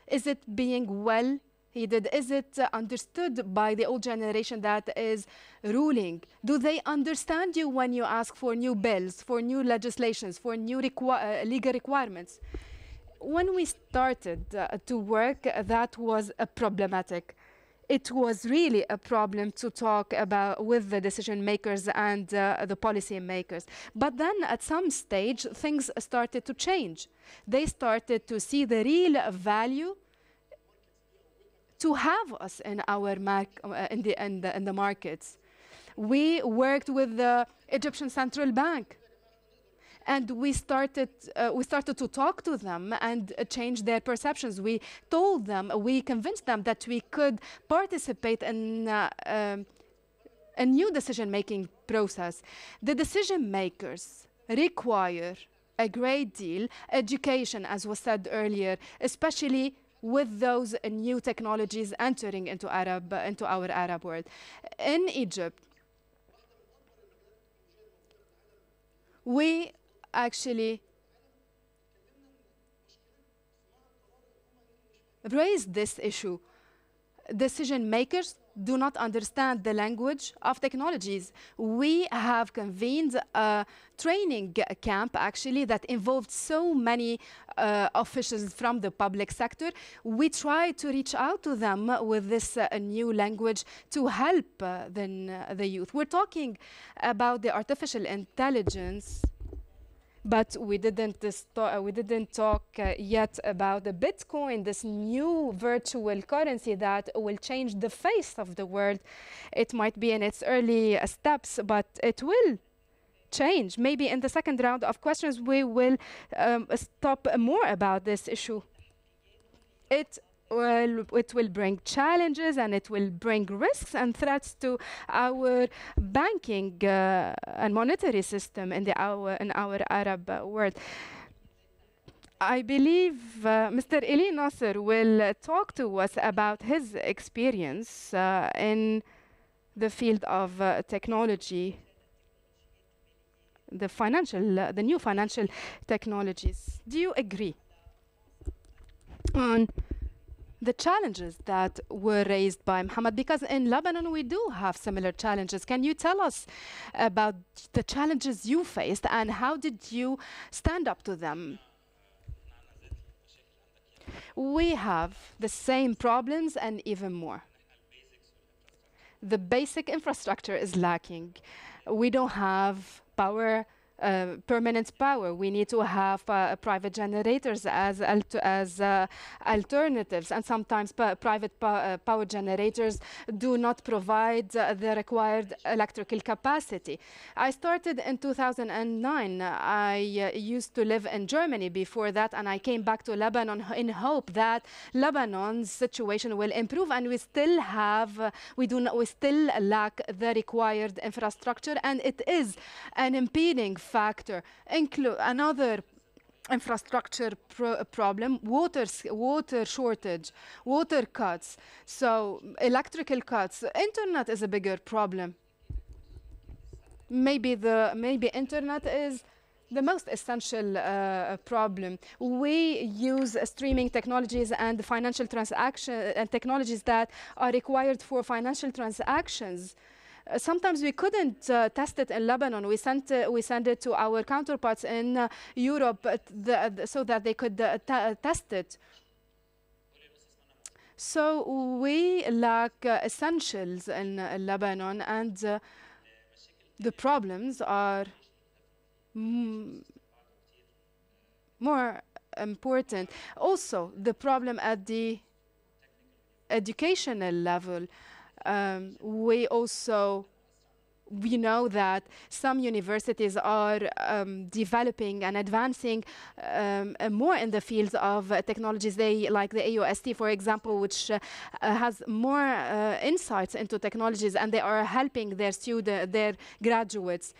is it being well heeded? Is it understood by the old generation that is ruling? Do they understand you when you ask for new bills, for new legislations, for new legal requirements? When we started to work, that was problematic. It was really a problem to talk about with the decision makers and the policy makers. But then at some stage, things started to change. They started to see the real value to have us in our in the markets. We worked with the Egyptian Central Bank. And we started to talk to them and change their perceptions. We convinced them that we could participate in a new decision-making process. The decision makers require a great deal education, as was said earlier, especially with those new technologies entering into our Arab world. In Egypt, we actually raised this issue. Decision makers do not understand the language of technologies. We have convened a training camp actually that involved so many officials from the public sector. We try to reach out to them with this new language to help the youth. We're talking about the artificial intelligence, but we didn't talk yet about the Bitcoin, this new virtual currency that will change the face of the world. It might be in its early steps, but it will change. Maybe in the second round of questions, we will talk more about this issue. It will bring challenges and it will bring risks and threats to our banking and monetary system in our Arab world. I believe Mr. Eli Nasser will talk to us about his experience in the field of technology, the new financial technologies. Do you agree on the challenges that were raised by Mohammed? Because in Lebanon, we do have similar challenges. Can you tell us about the challenges you faced and how did you stand up to them? We have the same problems and even more. The basic infrastructure is lacking. We don't have permanent power. We need to have private generators as alternatives, and sometimes private power generators do not provide the required electrical capacity. I started in 2009. I used to live in Germany before that, and I came back to Lebanon in hope that Lebanon's situation will improve, and we still lack the required infrastructure, and it is an impeding factor. Another infrastructure problem, water shortage, water cuts, so electrical cuts. Internet is a bigger problem. Maybe internet is the most essential problem. We use streaming technologies and financial transaction and technologies that are required for financial transactions. Sometimes we couldn't test it in Lebanon. We sent it to our counterparts in Europe so that they could test it. So we lack essentials in Lebanon, and the problems are more important. Also, the problem at the educational level. We know that some universities are developing and advancing more in the fields of technologies. Like the AUST, for example, which has more insights into technologies, and they are helping their graduates.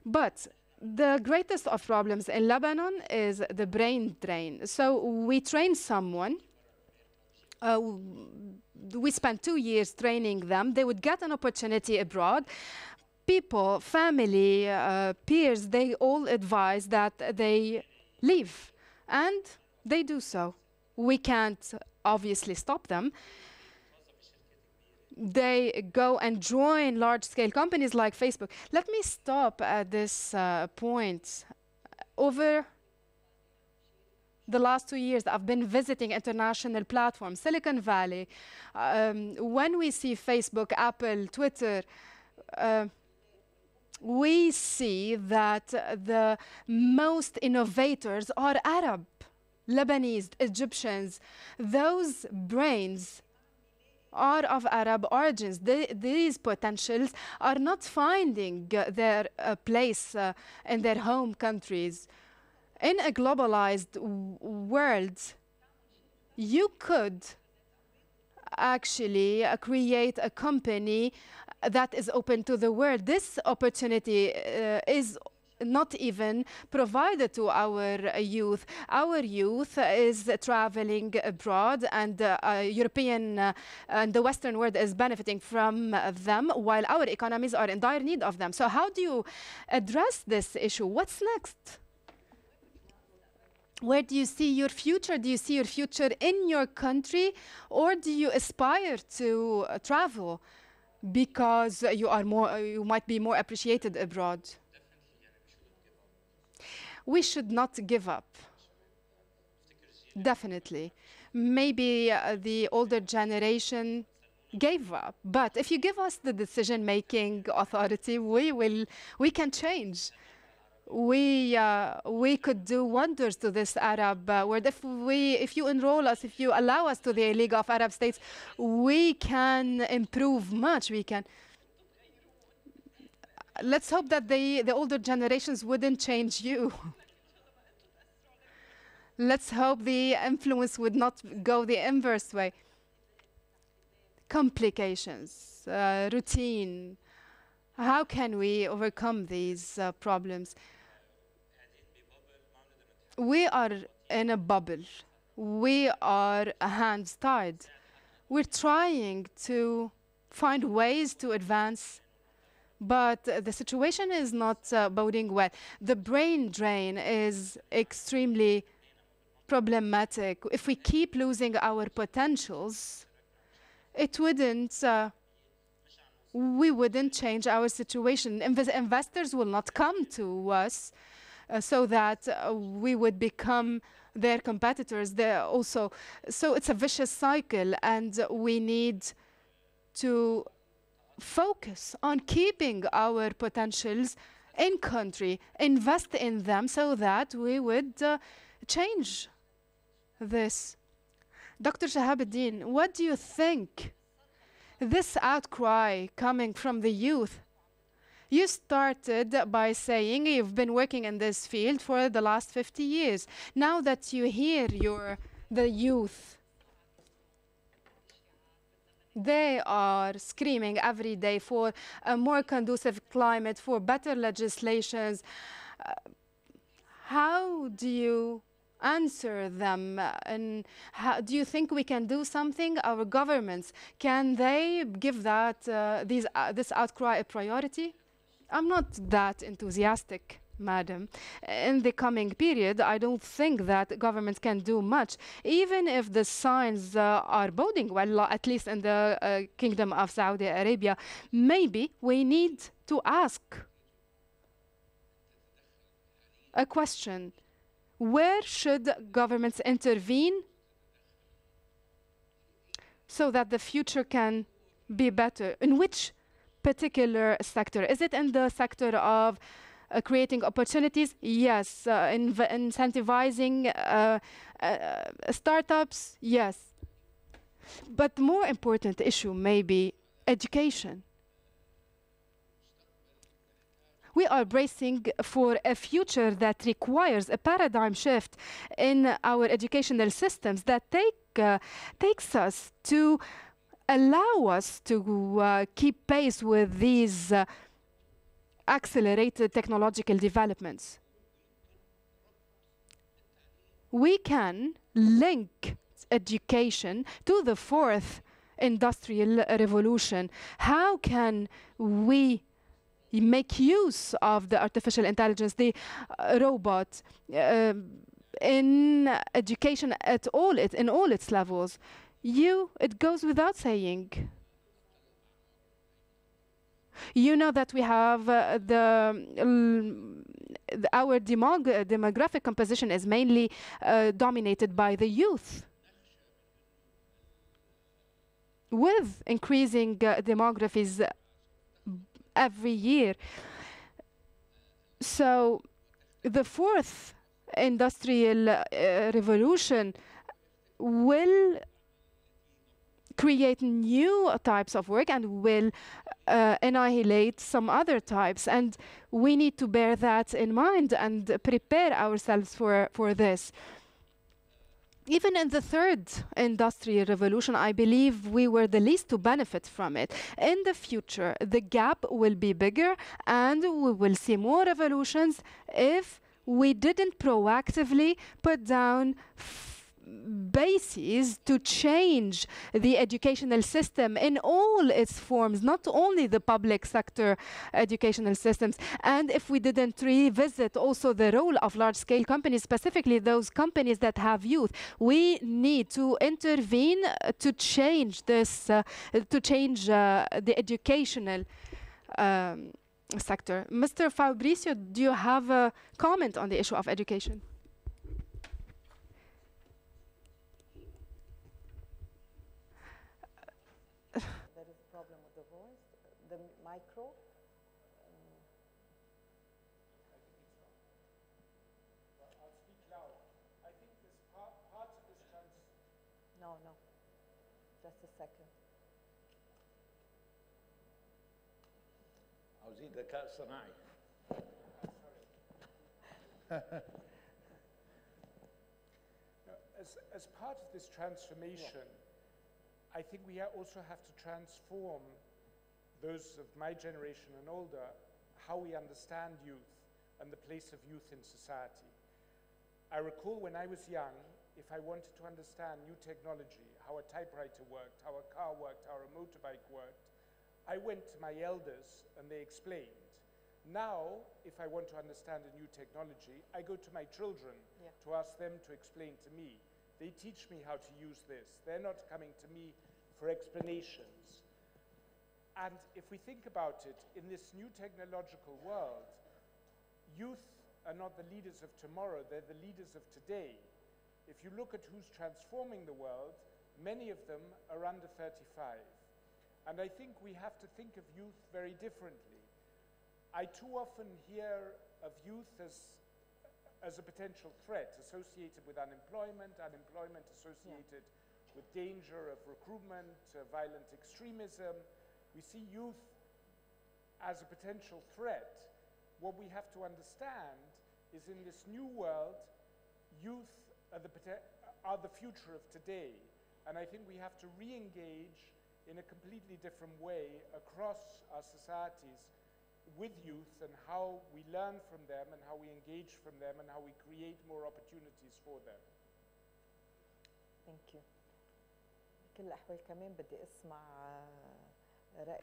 But the greatest of problems in Lebanon is the brain drain. So we train someone. We spent 2 years training them. They would get an opportunity abroad. People, family, peers, they all advise that they leave. And they do so. We can't obviously stop them. They go and join large-scale companies like Facebook. Let me stop at this point. Over the last 2 years, I've been visiting international platforms, Silicon Valley. When we see Facebook, Apple, Twitter, we see that the most innovators are Arab, Lebanese, Egyptians. Those brains are of Arab origins. These potentials are not finding their place in their home countries. In a globalized world, you could actually create a company that is open to the world. This opportunity is not even provided to our youth. Our youth is traveling abroad, and European and the Western world is benefiting from them, while our economies are in dire need of them. So how do you address this issue? What's next? Where do you see your future? Do you see your future in your country, or do you aspire to travel because you might be more appreciated abroad? We should not give up. Definitely. Maybe the older generation gave up, but if you give us the decision-making authority, we can change. We could do wonders to this Arab world. If you enroll us, if you allow us to the League of Arab States, we can improve much. We can. Let's hope that the older generations wouldn't change you. Let's hope the influence would not go the inverse way. Complications, routine. How can we overcome these problems? We are in a bubble. We are hands tied. We're trying to find ways to advance, but the situation is not boding well. The brain drain is extremely problematic. If we keep losing our potentials, we wouldn't change our situation. Investors will not come to us so that we would become their competitors. So it's a vicious cycle, and we need to focus on keeping our potentials in country, invest in them so that we would change this. Dr. Shahabuddin, what do you think? This outcry coming from the youth, you started by saying you've been working in this field for the last 50 years. Now that you hear the youth, they are screaming every day for a more conducive climate, for better legislations. How do you answer them, and do you think we can do something? Our governments, can they give this outcry a priority? I'm not that enthusiastic. madam. In the coming period, I don't think that governments can do much, even if the signs are boding well, at least in the Kingdom of Saudi Arabia. Maybe we need to ask a question. Where should governments intervene so that the future can be better? In which particular sector? Is it in the sector of creating opportunities? Yes. Incentivizing startups? Yes. But the more important issue may be education. We are bracing for a future that requires a paradigm shift in our educational systems that takes us to allow us to keep pace with these accelerated technological developments. We can link education to the fourth industrial revolution. How can we make use of the artificial intelligence, the robot, in education in all its levels? It goes without saying. You know that we have our demographic composition is mainly dominated by the youth. With increasing demographies every year. So the fourth industrial revolution will create new types of work and will annihilate some other types. And we need to bear that in mind and prepare ourselves for this. Even in the third industrial revolution, I believe we were the least to benefit from it. In the future, the gap will be bigger and we will see more revolutions if we didn't proactively put down bases to change the educational system in all its forms, not only the public sector educational systems. And if we didn't revisit also the role of large-scale companies, specifically those companies that have youth, we need to intervene to change this, the educational sector. Mr. Fabricio, do you have a comment on the issue of education? Micro. I'll speak loud. I think this part of this No. Just a second. عاوزين ذكاء صناعي. As part of this transformation, I think we also have to transform those of my generation and older, how we understand youth and the place of youth in society. I recall when I was young, if I wanted to understand new technology, how a typewriter worked, how a car worked, how a motorbike worked, I went to my elders and they explained. Now, if I want to understand a new technology, I go to my children to ask them to explain to me. They teach me how to use this. They're not coming to me for explanations. And if we think about it, in this new technological world, youth are not the leaders of tomorrow, they're the leaders of today. If you look at who's transforming the world, many of them are under 35. And I think we have to think of youth very differently. I too often hear of youth as a potential threat associated with unemployment associated with danger of recruitment, violent extremism. We see youth as a potential threat. What we have to understand is in this new world, youth are the future of today. And I think we have to re-engage in a completely different way across our societies with youth and how we learn from them and how we engage from them and how we create more opportunities for them. Thank you. بكل الأحوال كمان بدي أسمع رأي.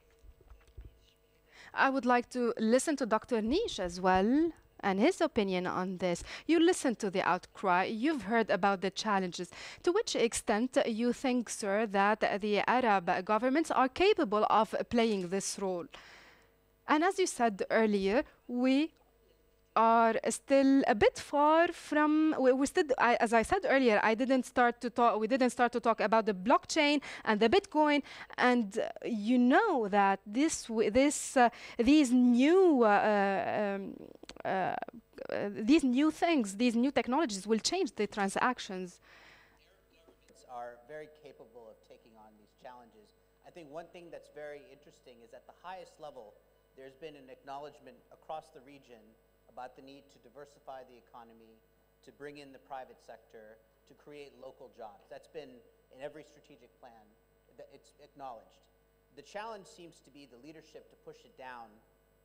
I would like to listen to Dr. Nish as well and his opinion on this. You listened to the outcry, you've heard about the challenges. To which extent you think, sir, that the Arab governments are capable of playing this role? And as you said earlier, we are still a bit far from we still as I said earlier, we didn't start to talk about the blockchain and the Bitcoin, and you know that these new things, these new technologies will change the transactions. Are very capable of taking on these challenges. I think one thing that's very interesting is at the highest level, there's been an acknowledgement across the region about the need to diversify the economy, to bring in the private sector, to create local jobs. That's been in every strategic plan. It's acknowledged. The challenge seems to be the leadership to push it down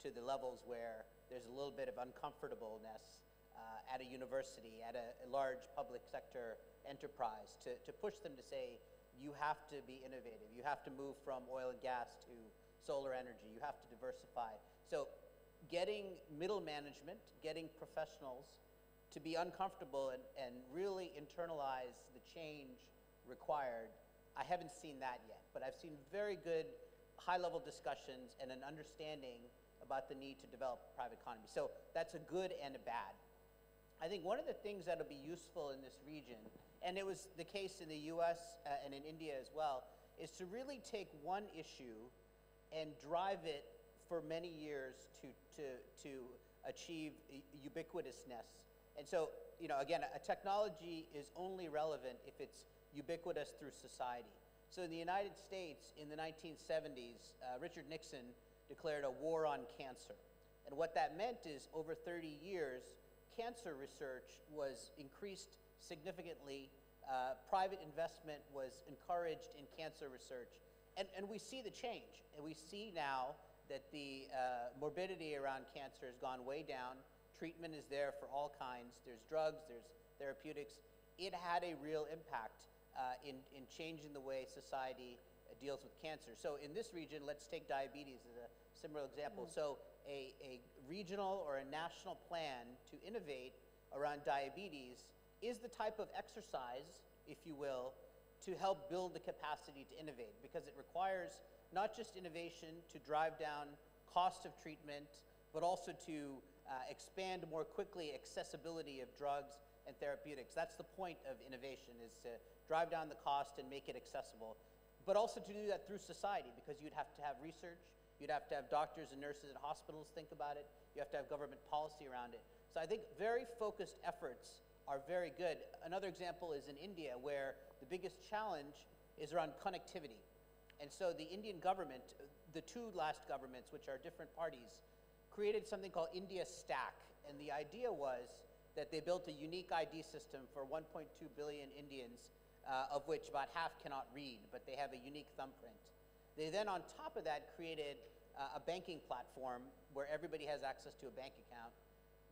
to the levels where there's a little bit of uncomfortableness at a university, at a large public sector enterprise, to push them to say, you have to be innovative. You have to move from oil and gas to solar energy. You have to diversify. So getting middle management, getting professionals to be uncomfortable and really internalize the change required, I haven't seen that yet. But I've seen very good high-level discussions and an understanding about the need to develop the private economy. So that's a good and a bad. I think one of the things that will be useful in this region, and it was the case in the US and in India as well, is to really take one issue and drive it for many years to achieve ubiquitousness. And so, you know, again, a technology is only relevant if it's ubiquitous through society. So in the United States, in the 1970s, Richard Nixon declared a war on cancer. And what that meant is over 30 years, cancer research was increased significantly. Private investment was encouraged in cancer research. And we see the change. And we see now that the morbidity around cancer has gone way down. Treatment is there for all kinds. There's drugs, there's therapeutics. It had a real impact in changing the way society deals with cancer. So in this region, let's take diabetes as a similar example. So a regional or a national plan to innovate around diabetes is the type of exercise, if you will, to help build the capacity to innovate, because it requires not just innovation to drive down cost of treatment, but also to expand more quickly accessibility of drugs and therapeutics. That's the point of innovation, is to drive down the cost and make it accessible, but also to do that through society, because you'd have to have research, you'd have to have doctors and nurses at hospitals think about it, you have to have government policy around it. So I think very focused efforts are very good. Another example is in India, where the biggest challenge is around connectivity. And so the Indian government, the two last governments, which are different parties, created something called India Stack. And the idea was that they built a unique ID system for 1.2 billion Indians, of which about half cannot read, but they have a unique thumbprint. They then, on top of that, created a banking platform where everybody has access to a bank account.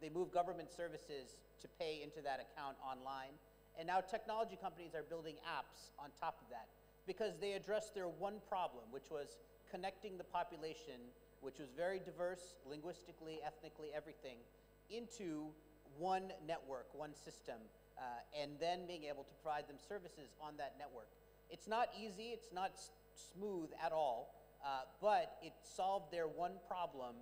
They moved government services to pay into that account online. And now technology companies are building apps on top of that, because they addressed their one problem, which was connecting the population, which was very diverse, linguistically, ethnically, everything, into one network, one system, and then being able to provide them services on that network. It's not easy, it's not smooth at all, but it solved their one problem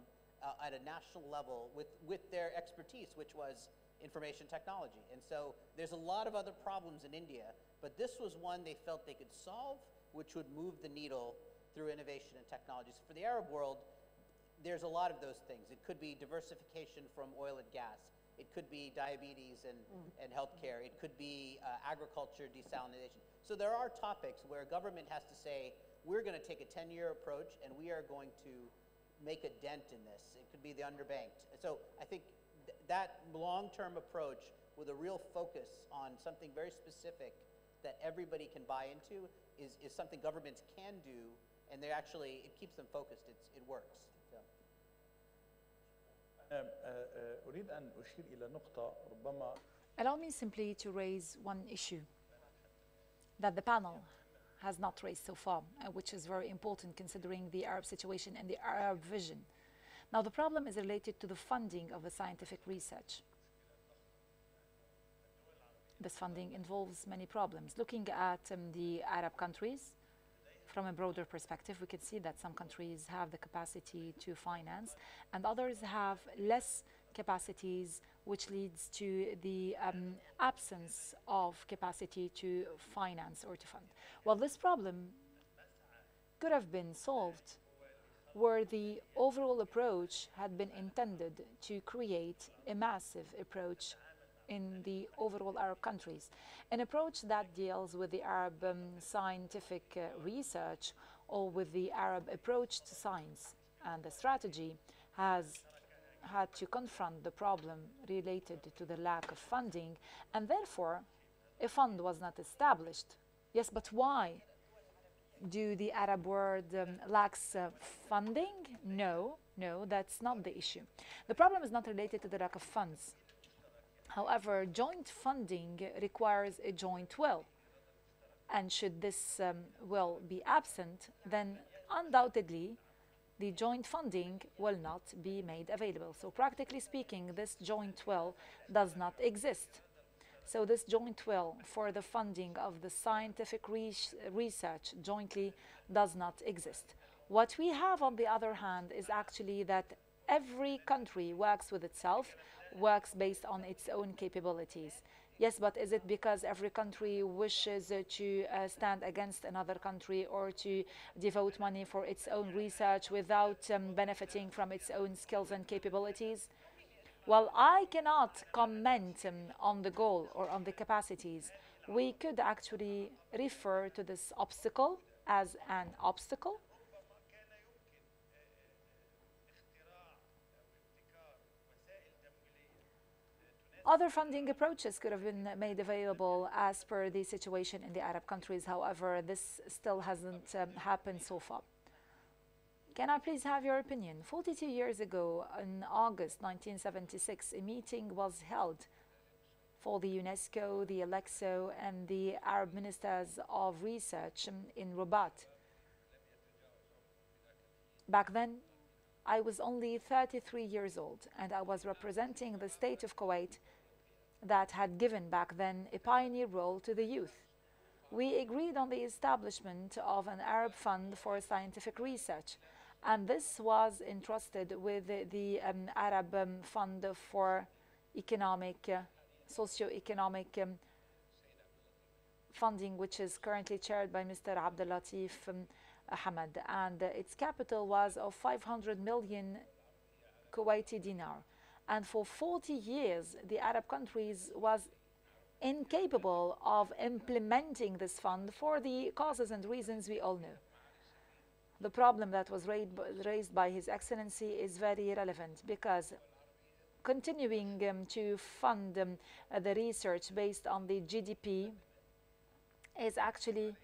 at a national level with their expertise, which was information technology. And so there's a lot of other problems in India, but this was one they felt they could solve, which would move the needle through innovation and technology. So for the Arab world, there's a lot of those things. It could be diversification from oil and gas. It could be diabetes and healthcare. It could be agriculture, desalination. So there are topics where government has to say, we're going to take a 10-year approach and we are going to make a dent in this. It could be the underbanked. So I think that long-term approach with a real focus on something very specific that everybody can buy into is something governments can do, and they actually, it keeps them focused. It works. So. أريد أن أشير إلى نقطة ربما. Allow me simply to raise one issue that the panel has not raised so far, which is very important considering the Arab situation and the Arab vision. Now, the problem is related to the funding of the scientific research. This funding involves many problems. Looking at the Arab countries, from a broader perspective, we can see that some countries have the capacity to finance and others have less capacities, which leads to the absence of capacity to finance or to fund. Well, this problem could have been solved where the overall approach had been intended to create a massive approach in the overall Arab countries, an approach that deals with the Arab scientific research or with the Arab approach to science. And the strategy has had to confront the problem related to the lack of funding, and therefore a fund was not established. Yes, but why? Do the Arab world lacks funding? No, that's not the issue. The problem is not related to the lack of funds. However, joint funding requires a joint will. And should this will be absent, then undoubtedly the joint funding will not be made available. So practically speaking, this joint will does not exist. So this joint will for the funding of the scientific research jointly does not exist. What we have, on the other hand, is actually that every country works with itself, works based on its own capabilities. Yes, but is it because every country wishes to stand against another country or to devote money for its own research without benefiting from its own skills and capabilities? Well, I cannot comment on the goal or on the capacities. We could actually refer to this obstacle as an obstacle. Other funding approaches could have been made available as per the situation in the Arab countries. However, this still hasn't happened so far. Can I please have your opinion? 42 years ago, in August 1976, a meeting was held for the UNESCO, the Alexo, and the Arab Ministers of Research in Rabat. Back then, I was only 33 years old, and I was representing the state of Kuwait that had given back then a pioneer role to the youth. We agreed on the establishment of an Arab fund for scientific research, and this was entrusted with the Arab Fund for Economic, Socio-Economic Funding, which is currently chaired by Mr. Abdel Latif Ahmed, and its capital was of 500 million Kuwaiti dinar. And for 40 years, the Arab countries was incapable of implementing this fund for the causes and reasons we all know. The problem that was raised by His Excellency is very relevant because continuing to fund the research based on the GDP is actually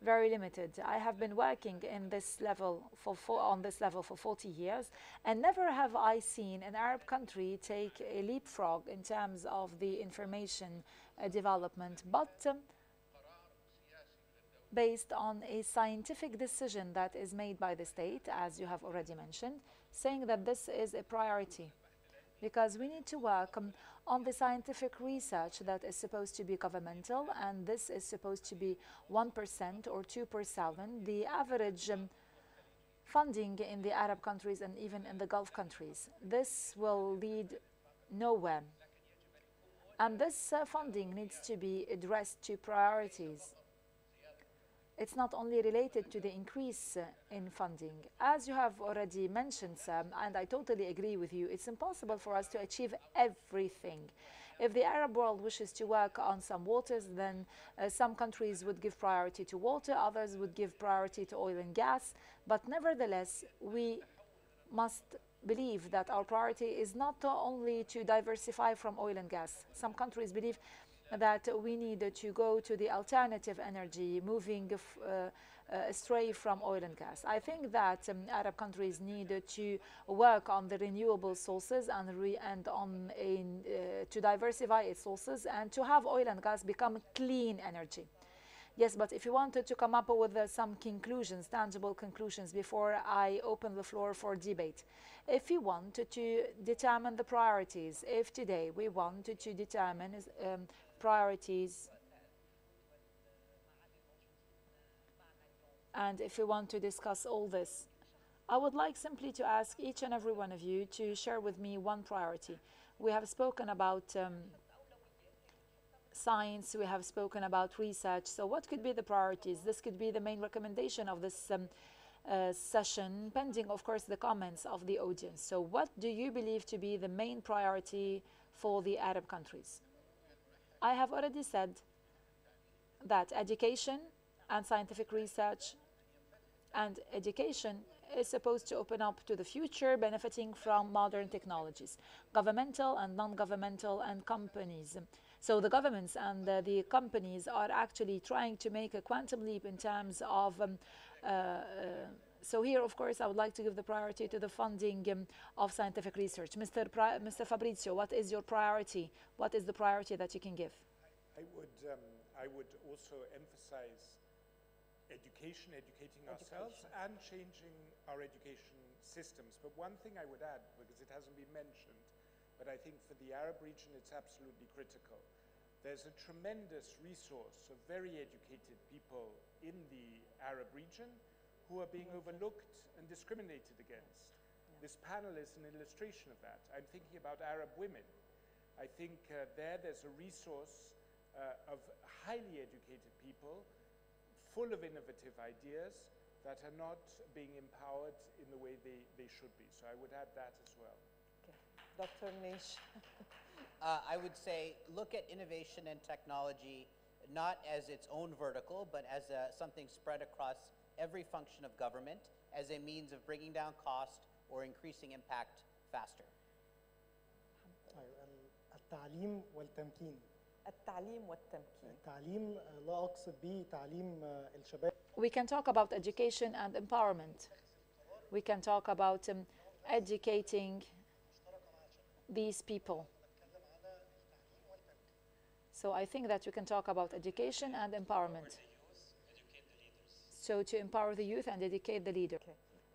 very limited. I have been working in this level on this level for 40 years, and never have I seen an Arab country take a leapfrog in terms of the information development, but based on a scientific decision that is made by the state, as you have already mentioned, saying that this is a priority. Because we need to work on the scientific research that is supposed to be governmental, and this is supposed to be 1% or 2%, the average funding in the Arab countries and even in the Gulf countries. This will lead nowhere. And this funding needs to be addressed to priorities. It's not only related to the increase in funding. As you have already mentioned, Sam, and I totally agree with you, it's impossible for us to achieve everything. If the Arab world wishes to work on some waters, then some countries would give priority to water, others would give priority to oil and gas. But nevertheless, we must believe that our priority is not only to diversify from oil and gas. Some countries believe that we need to go to the alternative energy, moving astray from oil and gas. I think that Arab countries need to work on the renewable sources and to diversify its sources and to have oil and gas become clean energy. Yes, but if you wanted to come up with some conclusions, tangible conclusions, before I open the floor for debate. If you wanted to determine the priorities, if today we wanted to determine priorities, and if we want to discuss all this, I would like simply to ask each and every one of you to share with me one priority. We have spoken about science, we have spoken about research, so what could be the priorities? This could be the main recommendation of this session, pending of course the comments of the audience. So what do you believe to be the main priority for the Arab countries? I have already said that education and scientific research, and education is supposed to open up to the future, benefiting from modern technologies, governmental and non-governmental and companies. So the governments and the companies are actually trying to make a quantum leap in terms of so here, of course, I would like to give the priority to the funding of scientific research. Mr. Fabrizio, what is your priority? What is the priority that you can give? I would also emphasize education, educating ourselves, and changing our education systems. But one thing I would add, because it hasn't been mentioned, but I think for the Arab region it's absolutely critical. There's a tremendous resource of very educated people in the Arab region who are being overlooked and discriminated against. This panel is an illustration of that. I'm thinking about Arab women. I think there's a resource of highly educated people full of innovative ideas that are not being empowered in the way they should be. So I would add that as well. Okay. Dr. Nish. I would say look at innovation and technology not as its own vertical, but as something spread across every function of government as a means of bringing down cost or increasing impact faster. التعليم والتمكين. التعليم والتمكين. التعليم لا أقصد به تعليم الشباب. We can talk about education and empowerment. We can talk about educating these people. So I think that we can talk about education and empowerment. So to empower the youth and educate the leader.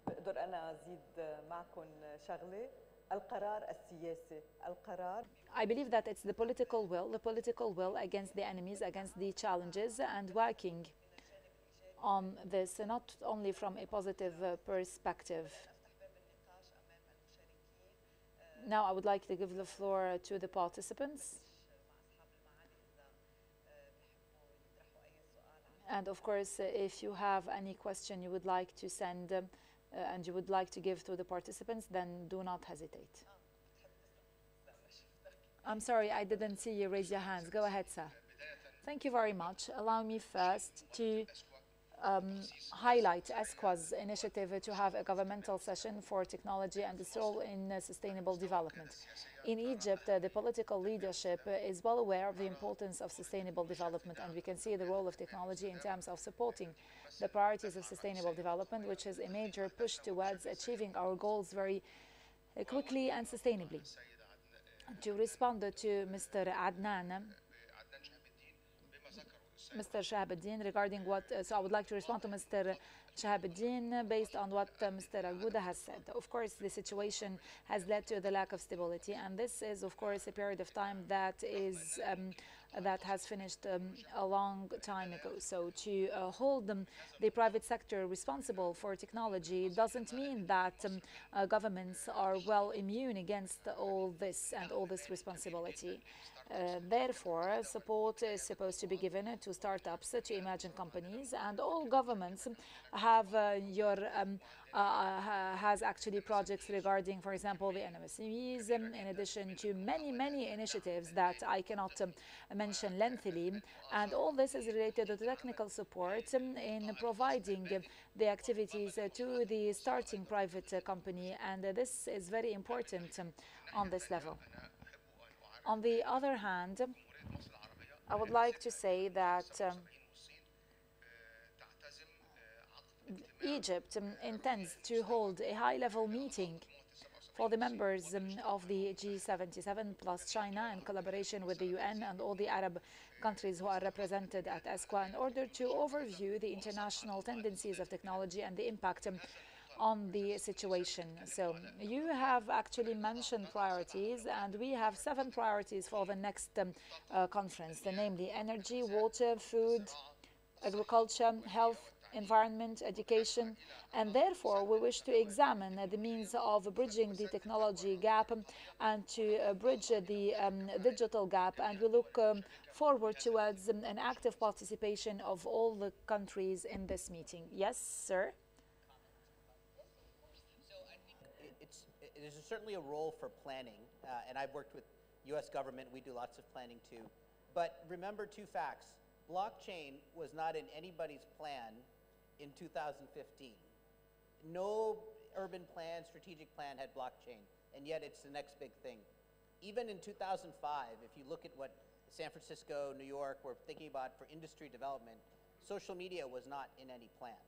بقدر أنا أزيد معكم شغلة. القرار السياسي. القرار. I believe that it's the political will against the enemies, against the challenges, and working on this, not only from a positive perspective. Now I would like to give the floor to the participants. And of course, if you have any question you would like to send and you would like to give to the participants, then do not hesitate. I'm sorry, I didn't see you raise your hands. Go ahead, sir. Thank you very much. Allow me first to highlight icts-en's initiative to have a governmental session for technology and its role in sustainable development. In Egypt, the political leadership is well aware of the importance of sustainable development, and we can see the role of technology in terms of supporting the priorities of sustainable development, which is a major push towards achieving our goals very quickly and sustainably. To respond to Mr. Shahabuddin regarding what, so I would like to respond to Mr. Shahabuddin based on what Mr. Aguda has said. Of course, the situation has led to the lack of stability, and this is, of course, a period of time that is that has finished a long time ago. So to hold the private sector responsible for technology doesn't mean that governments are well immune against all this and all this responsibility. Therefore, support is supposed to be given to startups, to emerging companies, and all governments have has actually projects regarding, for example, the MSMEs, in addition to many initiatives that I cannot mention lengthily. And all this is related to technical support in providing the activities to the starting private company, and this is very important on this level. On the other hand, I would like to say that Egypt intends to hold a high-level meeting for the members of the G77 plus China in collaboration with the UN and all the Arab countries who are represented at icts-en in order to overview the international tendencies of technology and the impact on the situation. So you have actually mentioned priorities, and we have 7 priorities for the next conference, namely energy, water, food, agriculture, health, environment, education, and therefore we wish to examine the means of bridging the technology gap and to bridge the digital gap, and we look forward towards an active participation of all the countries in this meeting. Yes, sir? There's certainly a role for planning, and I've worked with US government, we do lots of planning too. But remember 2 facts. Blockchain was not in anybody's plan in 2015. No urban plan, strategic plan had blockchain, and yet it's the next big thing. Even in 2005, if you look at what San Francisco, New York were thinking about for industry development, social media was not in any plan.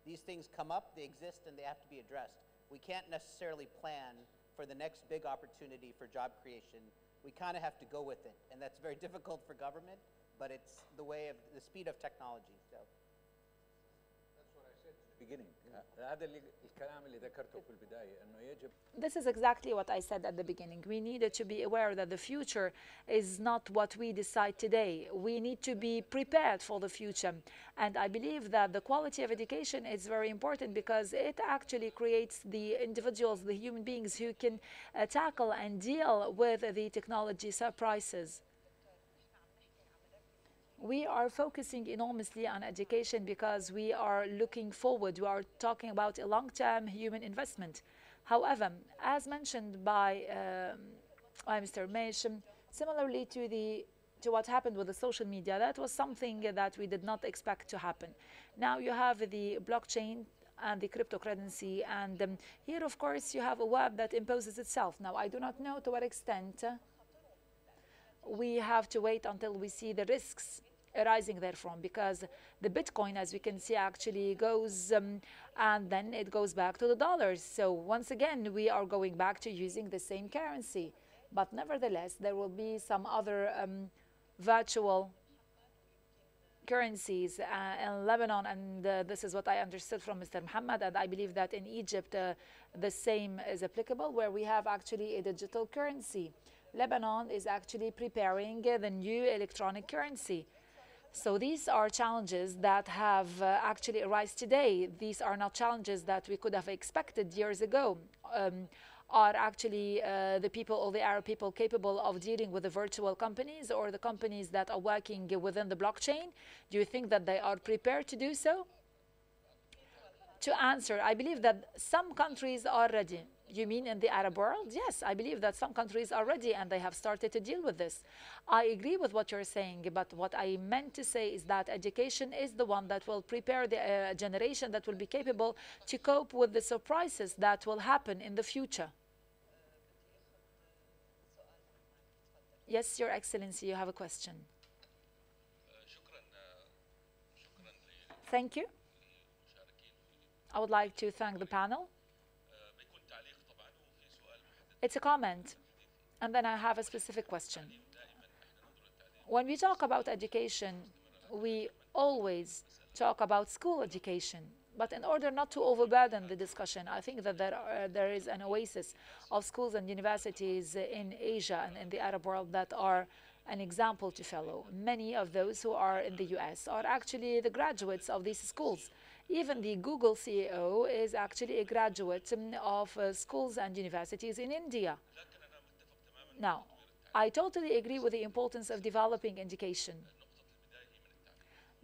These things come up, they exist, and they have to be addressed. We can't necessarily plan for the next big opportunity for job creation. We kind of have to go with it, and that's very difficult for government, but it's the way of the speed of technology. So that's what I said at the beginning. هذا الكلام اللي ذكرته في البداية إنه يجب. This is exactly what I said at the beginning. We needed to be aware that the future is not what we decide today. We need to be prepared for the future. And I believe that the quality of education is very important because it actually creates the individuals, the human beings who can tackle and deal with the technology surprises. We are focusing enormously on education because we are looking forward. We are talking about a long-term human investment. However, as mentioned by Mr. Mesham, similarly to what happened with the social media, that was something that we did not expect to happen. Now you have the blockchain and the cryptocurrency, and here, of course, you have a web that imposes itself. Now, I do not know to what extent we have to wait until we see the risks arising therefrom, because the Bitcoin, as we can see, actually goes and then it goes back to the dollars. So once again, we are going back to using the same currency. But nevertheless, there will be some other virtual currencies in Lebanon, and this is what I understood from Mr. Muhammad, and I believe that in Egypt the same is applicable, where we have actually a digital currency. Lebanon is actually preparing the new electronic currency. So these are challenges that have actually arisen today. These are not challenges that we could have expected years ago. Are actually the people or the Arab people capable of dealing with the virtual companies or the companies that are working within the blockchain? Do you think that they are prepared to do so? To answer, I believe that some countries are ready. You mean in the Arab world? Yes, I believe that some countries are ready and they have started to deal with this. I agree with what you're saying, but what I meant to say is that education is the one that will prepare the generation that will be capable to cope with the surprises that will happen in the future. Yes, Your Excellency, you have a question. Thank you. I would like to thank the panel. It's a comment, and then I have a specific question. When we talk about education, we always talk about school education. But in order not to overburden the discussion, I think that there is an oasis of schools and universities in Asia and in the Arab world that are an example to follow. Many of those who are in the US are actually the graduates of these schools. Even the Google CEO is actually a graduate of schools and universities in India. Now, I totally agree with the importance of developing education.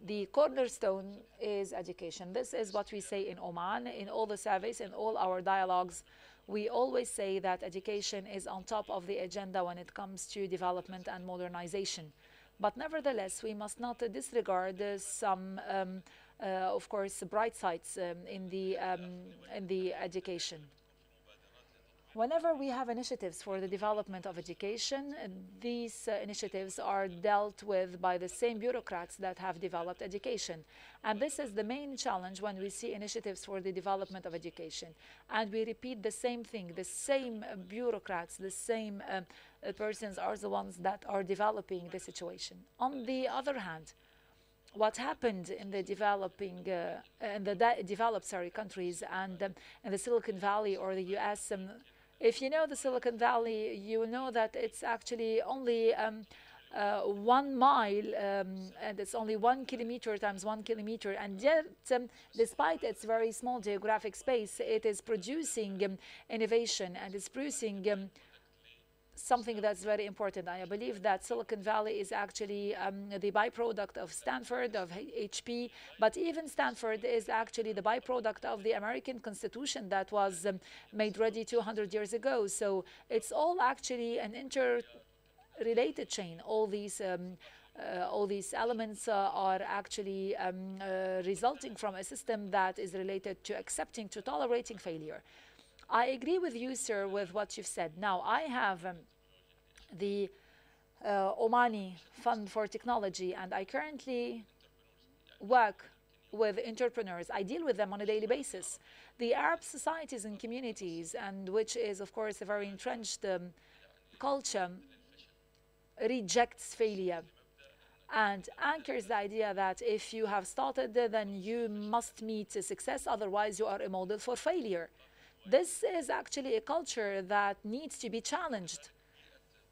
The cornerstone is education. This is what we say in Oman, in all the surveys, in all our dialogues. We always say that education is on top of the agenda when it comes to development and modernization. But nevertheless, we must not disregard some, of course, bright sides in the education. Whenever we have initiatives for the development of education, these initiatives are dealt with by the same bureaucrats that have developed education. And this is the main challenge when we see initiatives for the development of education. And we repeat the same thing, the same bureaucrats, the same persons are the ones that are developing the situation. On the other hand, what happened in the developed countries and in the Silicon Valley or the US, if you know the Silicon Valley, you know that it's actually only 1 mile, and it's only 1 kilometer times 1 kilometer, and yet despite its very small geographic space, it is producing innovation, and it's producing something that's very important. I believe that Silicon Valley is actually the byproduct of Stanford, of HP, but even Stanford is actually the byproduct of the American Constitution that was made ready 200 years ago. So it's all actually an interrelated chain. All these elements are actually resulting from a system that is related to accepting, to tolerating failure. I agree with you, sir, with what you've said. Now, I have the Omani Fund for Technology, and I currently work with entrepreneurs. I deal with them on a daily basis. The Arab societies and communities, and which is, of course, a very entrenched culture, rejects failure and anchors the idea that if you have started, then you must meet success, otherwise you are a model for failure. This is actually a culture that needs to be challenged.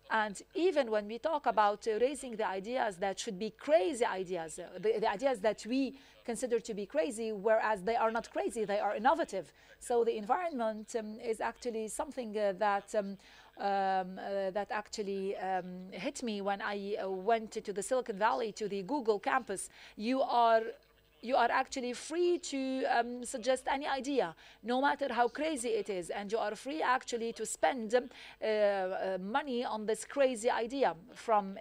And even when we talk about raising the ideas that should be crazy ideas, the ideas that we consider to be crazy, whereas they are not crazy, they are innovative. So the environment is actually something that actually hit me when I went to the Silicon Valley, to the Google campus. You are actually free to suggest any idea, no matter how crazy it is, and you are free actually to spend money on this crazy idea. From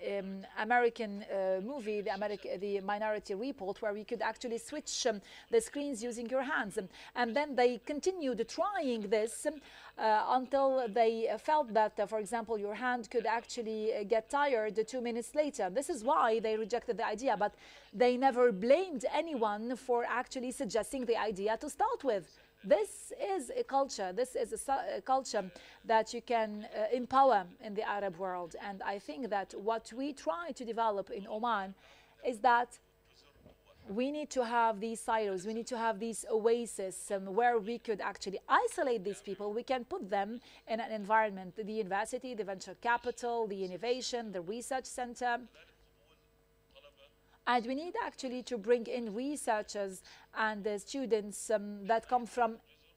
American movie, the Minority Report, where we could actually switch the screens using your hands, and then they continued trying this until they felt that, for example, your hand could actually get tired 2 minutes later. This is why they rejected the idea, but they never blamed anyone for actually suggesting the idea to start with. This is a culture. This is a culture that you can empower in the Arab world. And I think that what we try to develop in Oman is that we need to have these silos, we need to have these oases where we could actually isolate these people. We can put them in an environment, the university, the venture capital, the innovation, the research center. And we need actually to bring in researchers and students that come from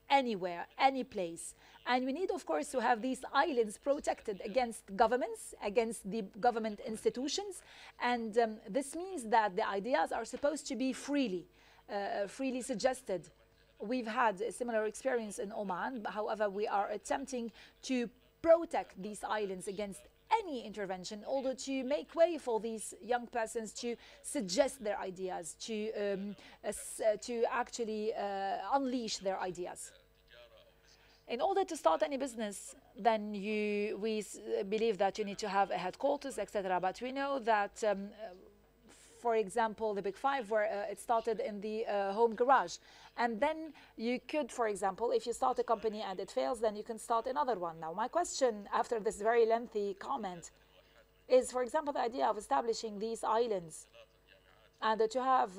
anywhere, any place. And we need, of course, to have these islands protected against governments, against the government institutions. And this means that the ideas are supposed to be freely suggested. We've had a similar experience in Oman. However, we are attempting to protect these islands against any intervention in order to make way for these young persons to suggest their ideas, to actually unleash their ideas. In order to start any business, then we believe that you need to have a headquarters, etc. But we know that, for example, the Big Five, where it started in the home garage. And then you could, for example, if you start a company and it fails, then you can start another one. Now, my question after this very lengthy comment is, for example, the idea of establishing these islands and to have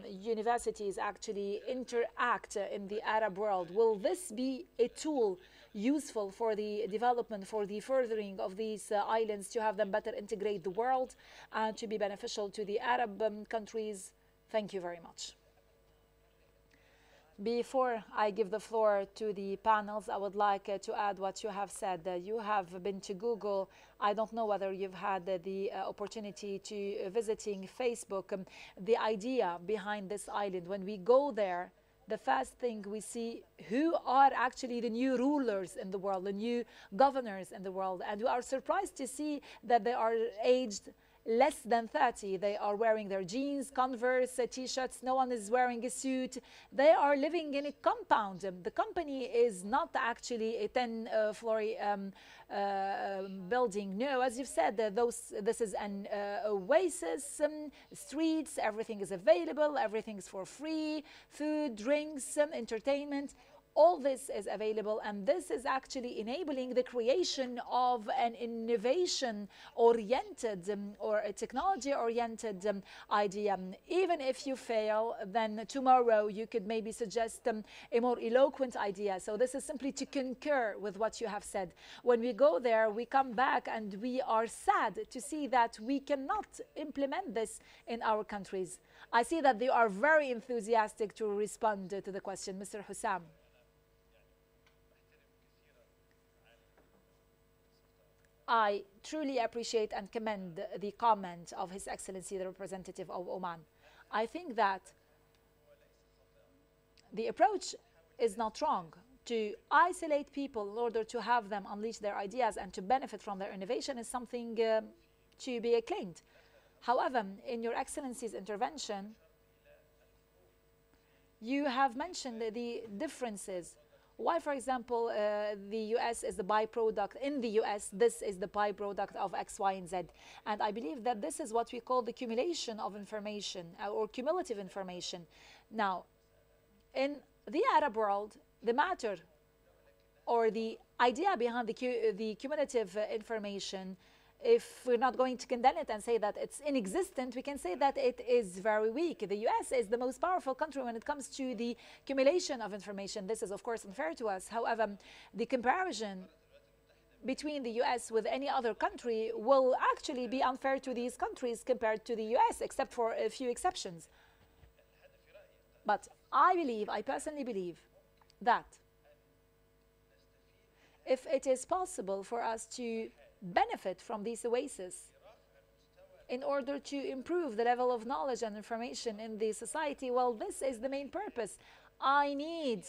universities actually interact in the Arab world. Will this be a tool useful for the development, for the furthering of these islands, to have them better integrate the world and to be beneficial to the Arab countries? Thank you very much. Before I give the floor to the panels, I would like to add what you have said. You have been to Google. I don't know whether you've had the opportunity to visiting Facebook. The idea behind this island, when we go there, the first thing we see who are actually the new rulers in the world, the new governors in the world. And we are surprised to see that they are aged less than 30. They are wearing their jeans, Converse, T-shirts. No one is wearing a suit. They are living in a compound. The company is not actually a 10-floor building. No, as you've said, this is an oasis, streets, everything is available, everything is for free, food, drinks, entertainment. All this is available, and this is actually enabling the creation of an innovation-oriented or a technology-oriented idea. Even if you fail, then tomorrow you could maybe suggest a more eloquent idea. So this is simply to concur with what you have said. When we go there, we come back and we are sad to see that we cannot implement this in our countries. I see that they are very enthusiastic to respond to the question. Mr. Hussam. I truly appreciate and commend the comment of His Excellency, the representative of Oman. I think that the approach is not wrong. To isolate people in order to have them unleash their ideas and to benefit from their innovation is something to be acclaimed. However, in Your Excellency's intervention, you have mentioned the differences. Why, for example, the US is the byproduct, in the US, this is the byproduct of X, Y, and Z. And I believe that this is what we call the accumulation of information or cumulative information. Now, in the Arab world, the matter or the idea behind the cumulative information, if we're not going to condemn it and say that it's inexistent, we can say that it is very weak. The US is the most powerful country when it comes to the accumulation of information. This is, of course, unfair to us. However, the comparison between the US with any other country will actually be unfair to these countries compared to the US, except for a few exceptions. But I personally believe that if it is possible for us to benefit from these oases in order to improve the level of knowledge and information in the society, well, this is the main purpose. I need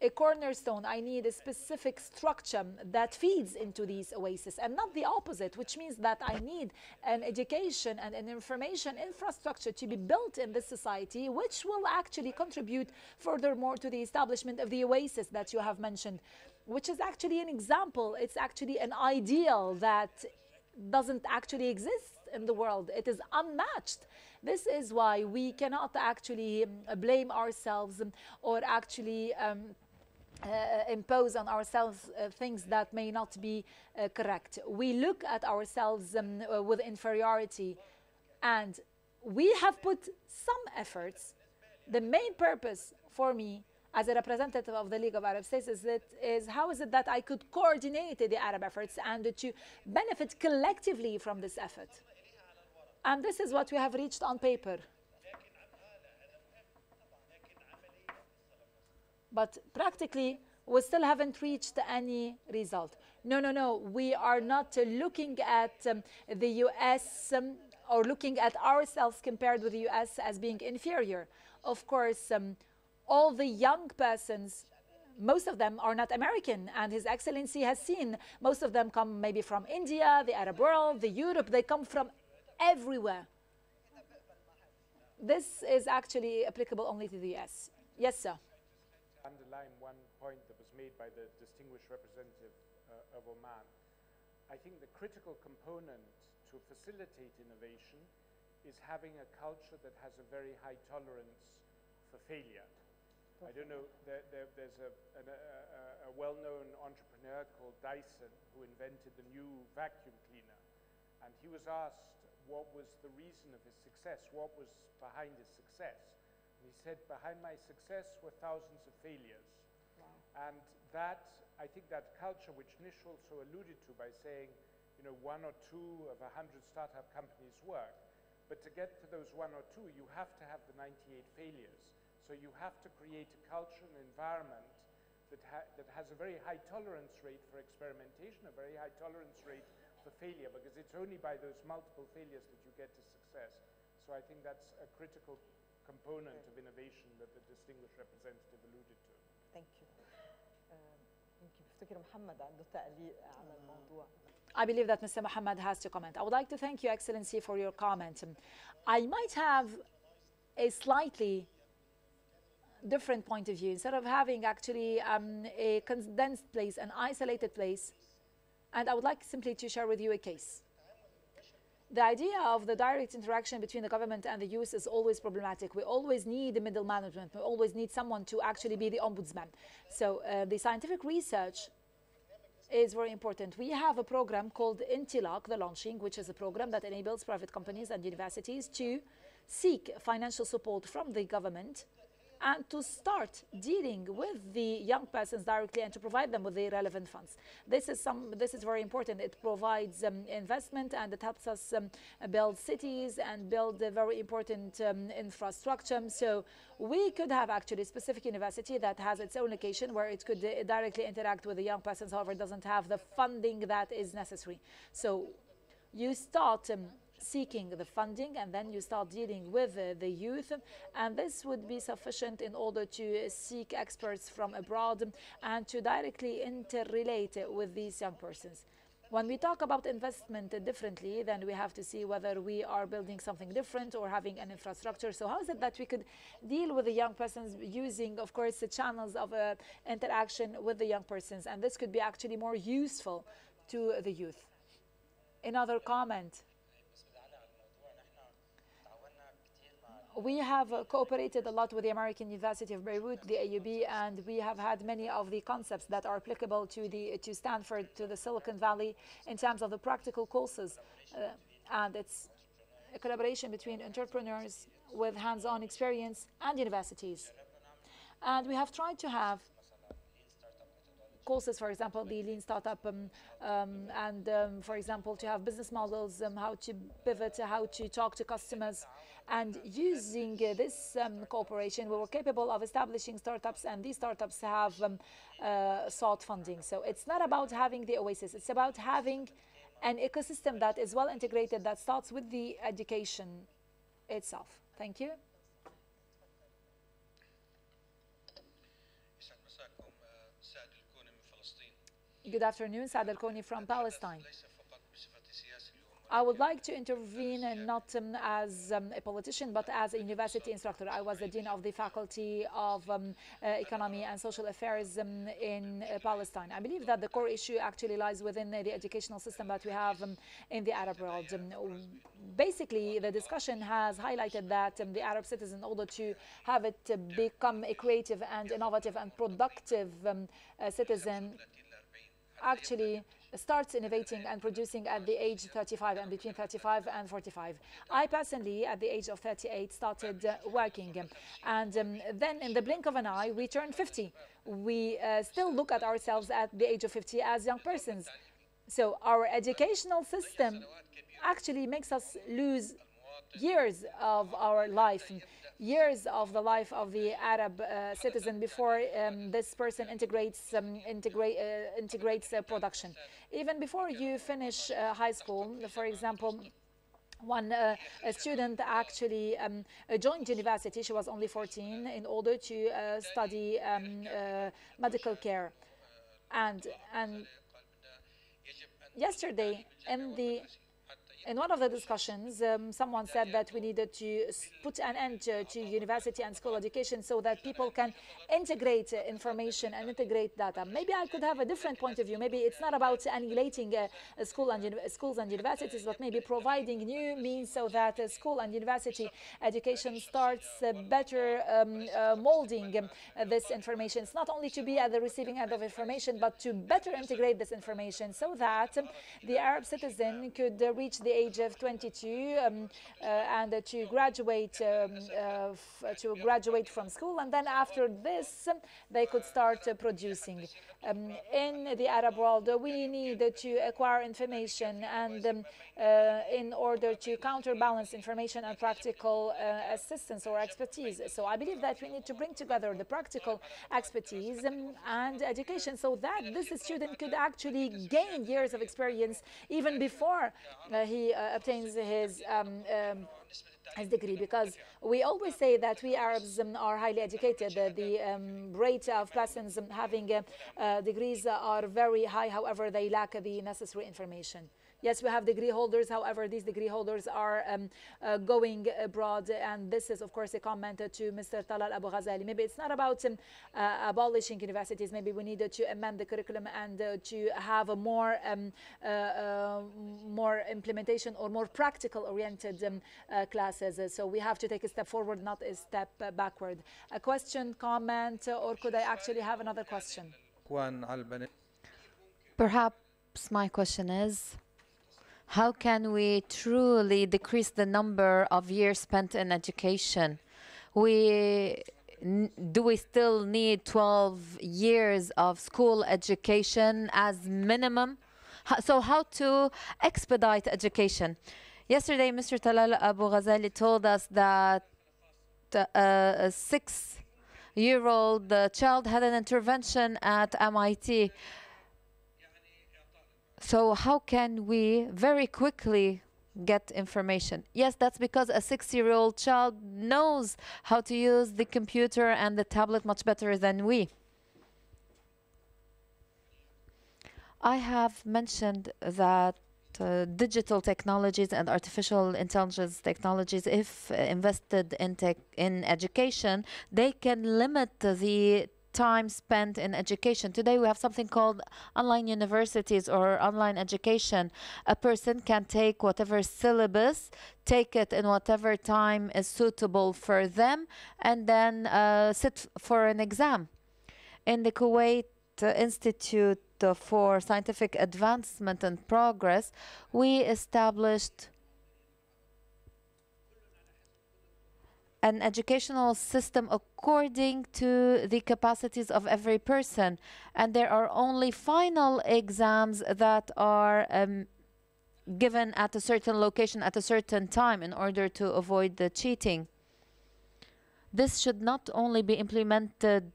a cornerstone, I need a specific structure that feeds into these oases and not the opposite, which means that I need an education and an information infrastructure to be built in this society, which will actually contribute furthermore to the establishment of the oasis that you have mentioned, which is actually an example. It's actually an ideal that doesn't actually exist in the world. It is unmatched. This is why we cannot actually blame ourselves or actually impose on ourselves things that may not be correct. We look at ourselves with inferiority, and we have put some efforts. The main purpose for me as a representative of the League of Arab States is how is it that I could coordinate the Arab efforts and to benefit collectively from this effort. And this is what we have reached on paper. But practically, we still haven't reached any result. No, we are not looking at the US or looking at ourselves compared with the US as being inferior. Of course, all the young persons, most of them are not American, and His Excellency has seen most of them come maybe from India, the Arab world, the Europe, they come from everywhere. This is actually applicable only to the US. Yes, sir. Underline one point that was made by the distinguished representative of Oman. I think the critical component to facilitate innovation is having a culture that has a very high tolerance for failure. I don't know, there's a well-known entrepreneur called Dyson who invented the new vacuum cleaner. And he was asked what was the reason of his success, what was behind his success. And he said, behind my success were thousands of failures. Wow. And that, I think that culture, which Nish also alluded to by saying, you know, 1 or 2 of 100 startup companies work. But to get to those 1 or 2, you have to have the 98 failures. So you have to create a culture and environment that has a very high tolerance rate for experimentation, a very high tolerance rate for failure, because it's only by those multiple failures that you get to success. So I think that's a critical component of innovation that the distinguished representative alluded to. Thank you. يمكن بفتكر محمد عنده تعليق على الموضوع. I believe that Mr. Mohammed has to comment. I would like to thank you, Excellency, for your comment. I might have a slightly different point of view. Instead of having actually a condensed place, an isolated place, and I would like simply to share with you a case. The idea of the direct interaction between the government and the youth is always problematic. We always need the middle management. We always need someone to actually be the ombudsman. So the scientific research is very important. We have a program called Intilaq, the launching, which is a program that enables private companies and universities to seek financial support from the government and to start dealing with the young persons directly and to provide them with the relevant funds. This is very important. It provides investment, and it helps us build cities and build a very important infrastructure. So we could have actually a specific university that has its own location where it could directly interact with the young persons, however, it doesn't have the funding that is necessary. So you start seeking the funding, and then you start dealing with the youth, and this would be sufficient in order to seek experts from abroad and to directly interrelate with these young persons. When we talk about investment differently, then we have to see whether we are building something different or having an infrastructure. So how is it that we could deal with the young persons using, of course, the channels of interaction with the young persons, and this could be actually more useful to the youth. Another comment. We have cooperated a lot with the American University of Beirut, the AUB, and we have had many of the concepts that are applicable to Stanford, to the Silicon Valley, in terms of the practical courses. And it's a collaboration between entrepreneurs with hands-on experience and universities. And we have tried to have courses, for example, the lean startup, for example, to have business models, how to pivot, how to talk to customers. And using this cooperation, we were capable of establishing startups, and these startups have sought funding. So it's not about having the oasis, it's about having an ecosystem that is well integrated, that starts with the education itself. Thank you. Good afternoon, Saad Al-Koni from Palestine. I would like to intervene not as a politician, but as a university instructor. I was the dean of the Faculty of Economy and Social Affairs in Palestine. I believe that the core issue actually lies within the educational system that we have in the Arab world. Basically, the discussion has highlighted that the Arab citizen, in order to have it become a creative and innovative and productive citizen, actually starts innovating and producing at the age 35 and between 35 and 45. I personally, at the age of 38, started working. And then in the blink of an eye, we turned 50. We still look at ourselves at the age of 50 as young persons. So our educational system actually makes us lose years of our life, years of the life of the Arab citizen before this person integrates production. Even before you finish high school, for example, one a student actually joined university. She was only 14 in order to study medical care. And yesterday in one of the discussions, someone said that we needed to put an end to university and school education so that people can integrate information and integrate data. Maybe I could have a different point of view. Maybe it's not about annihilating schools and universities, but maybe providing new means so that school and university education starts better molding this information. It's not only to be at the receiving end of information, but to better integrate this information so that the Arab citizen could reach the age of 22 and to graduate from school, and then after this they could start producing. In the Arab world, we need to acquire information, and in order to counterbalance information and practical assistance or expertise. So I believe that we need to bring together the practical expertise and education so that this student could actually gain years of experience even before he obtains his degree, because we always say that we Arabs are highly educated. The rate of persons having degrees are very high, however, they lack the necessary information. Yes, we have degree holders. However, these degree holders are going abroad. And this is, of course, a comment to Mr. Talal Abu Ghazali. Maybe it's not about abolishing universities. Maybe we need to amend the curriculum and to have a more implementation or more practical oriented classes. So we have to take a step forward, not a step backward. A question, comment, or could I actually have another question? Perhaps my question is, how can we truly decrease the number of years spent in education? Do we still need 12 years of school education as minimum? So how to expedite education? Yesterday, Mr. Talal Abu Ghazali told us that a 6-year-old child had an intervention at MIT. So how can we very quickly get information? Yes, that's because a 6-year-old child knows how to use the computer and the tablet much better than we. I have mentioned that digital technologies and artificial intelligence technologies, if invested in education, they can limit the time spent in education. Today we have something called online universities or online education. A person can take whatever syllabus, take it in whatever time is suitable for them, and then sit for an exam. In the Kuwait Institute for Scientific Advancement and Progress, we established an educational system according to the capacities of every person. And there are only final exams that are given at a certain location at a certain time in order to avoid the cheating. This should not only be implemented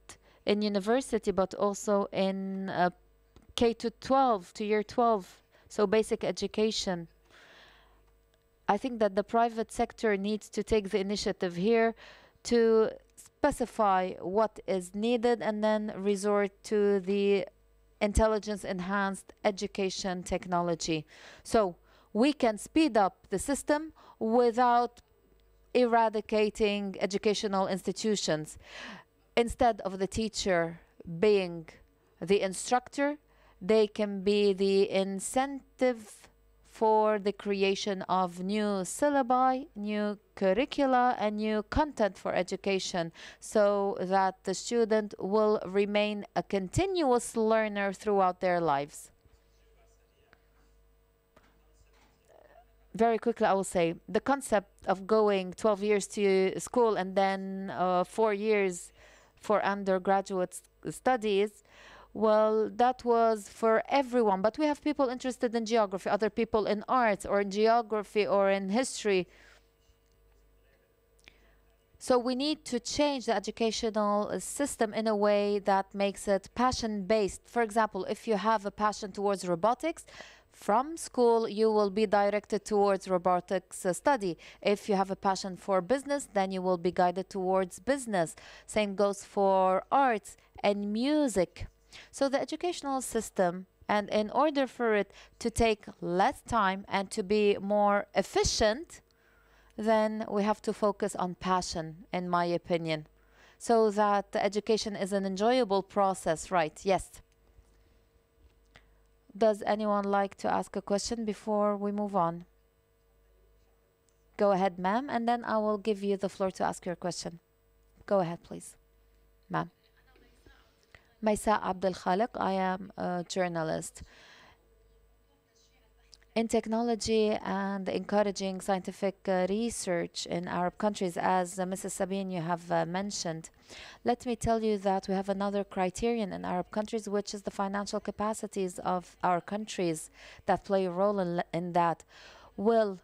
in university, but also in K-12 to year 12, so basic education. I think that the private sector needs to take the initiative here to specify what is needed and then resort to the intelligence-enhanced education technology. So we can speed up the system without eradicating educational institutions. Instead of the teacher being the instructor, they can be the incentive for the creation of new syllabi, new curricula, and new content for education, so that the student will remain a continuous learner throughout their lives. Very quickly, I will say, the concept of going 12 years to school and then 4 years for undergraduate studies, well, that was for everyone. But we have people interested in geography, other people in arts or in geography or in history. So we need to change the educational system in a way that makes it passion-based. For example, if you have a passion towards robotics, from school you will be directed towards robotics study. If you have a passion for business, then you will be guided towards business. Same goes for arts and music. So the educational system, and in order for it to take less time and to be more efficient, then we have to focus on passion, in my opinion, so that the education is an enjoyable process, right? Yes. Does anyone like to ask a question before we move on? Go ahead, ma'am, and then I will give you the floor to ask your question. Go ahead, please, ma'am. Maysa Abdel Khaliq, I am a journalist. In technology and encouraging scientific research in Arab countries, as Mrs. Sabine you have mentioned, let me tell you that we have another criterion in Arab countries, which is the financial capacities of our countries that play a role in that. Will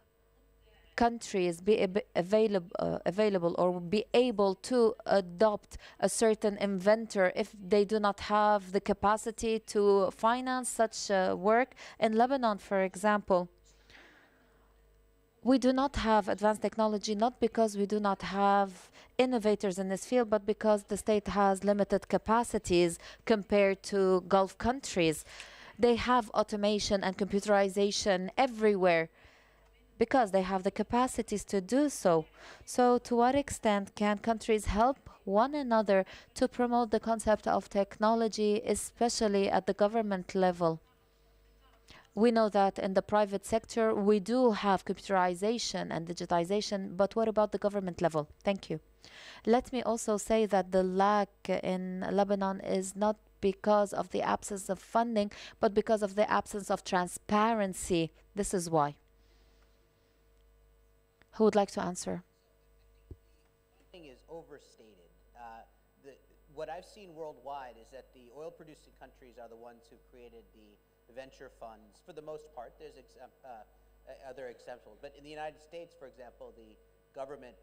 countries be available or be able to adopt a certain inventor if they do not have the capacity to finance such work? In Lebanon, for example, we do not have advanced technology, not because we do not have innovators in this field, but because the state has limited capacities compared to Gulf countries. They have automation and computerization everywhere because they have the capacities to do so. So to what extent can countries help one another to promote the concept of technology, especially at the government level? We know that in the private sector, we do have computerization and digitization, but what about the government level? Thank you. Let me also say that the lack in Lebanon is not because of the absence of funding, but because of the absence of transparency. This is why. Who would like to answer? Funding is overstated. What I've seen worldwide is that the oil-producing countries are the ones who created the venture funds for the most part. There's other exceptions, but in the United States, for example, the government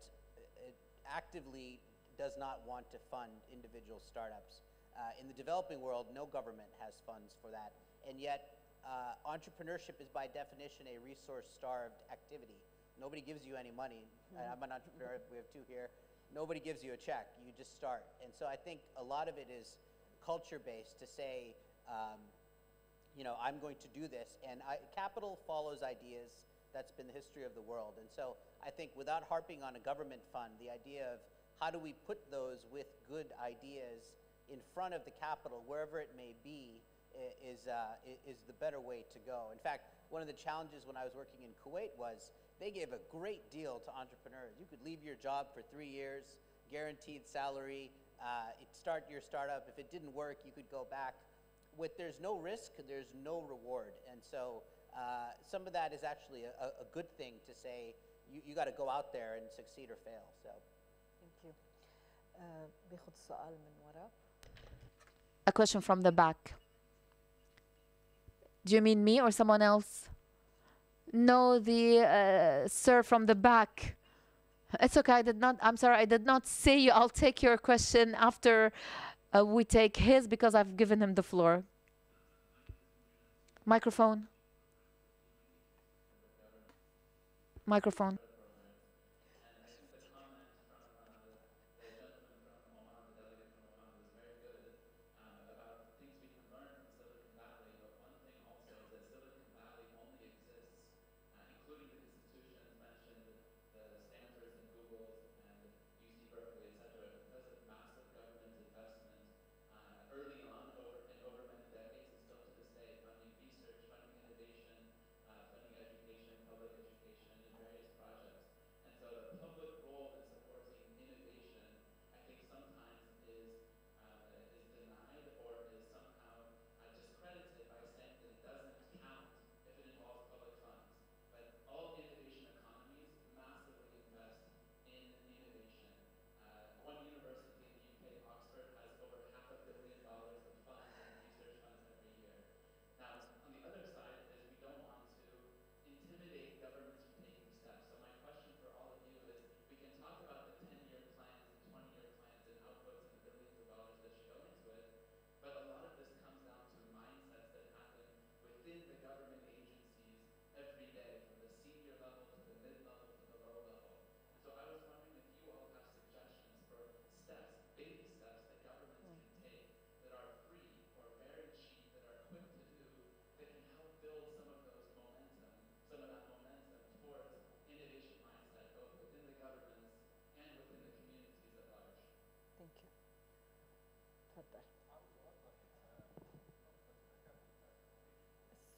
actively does not want to fund individual startups. In the developing world, no government has funds for that, and yet entrepreneurship is by definition a resource-starved activity. Nobody gives you any money. I'm an entrepreneur, we have two here. Nobody gives you a check, you just start. And so I think a lot of it is culture-based to say, you know, I'm going to do this, and capital follows ideas. That's been the history of the world. And so I think without harping on a government fund, the idea of how do we put those with good ideas in front of the capital, wherever it may be, is the better way to go. In fact, one of the challenges when I was working in Kuwait was they gave a great deal to entrepreneurs. You could leave your job for 3 years, guaranteed salary, start your startup. If it didn't work, you could go back. There's no risk, there's no reward. And so some of that is actually a good thing to say, you got to go out there and succeed or fail. So. Thank you. باخد السؤال من ورا. A question from the back. Do you mean me or someone else? No, the sir from the back. It's okay, I'm sorry, I did not see you. I'll take your question after we take his because I've given him the floor. Microphone. Microphone.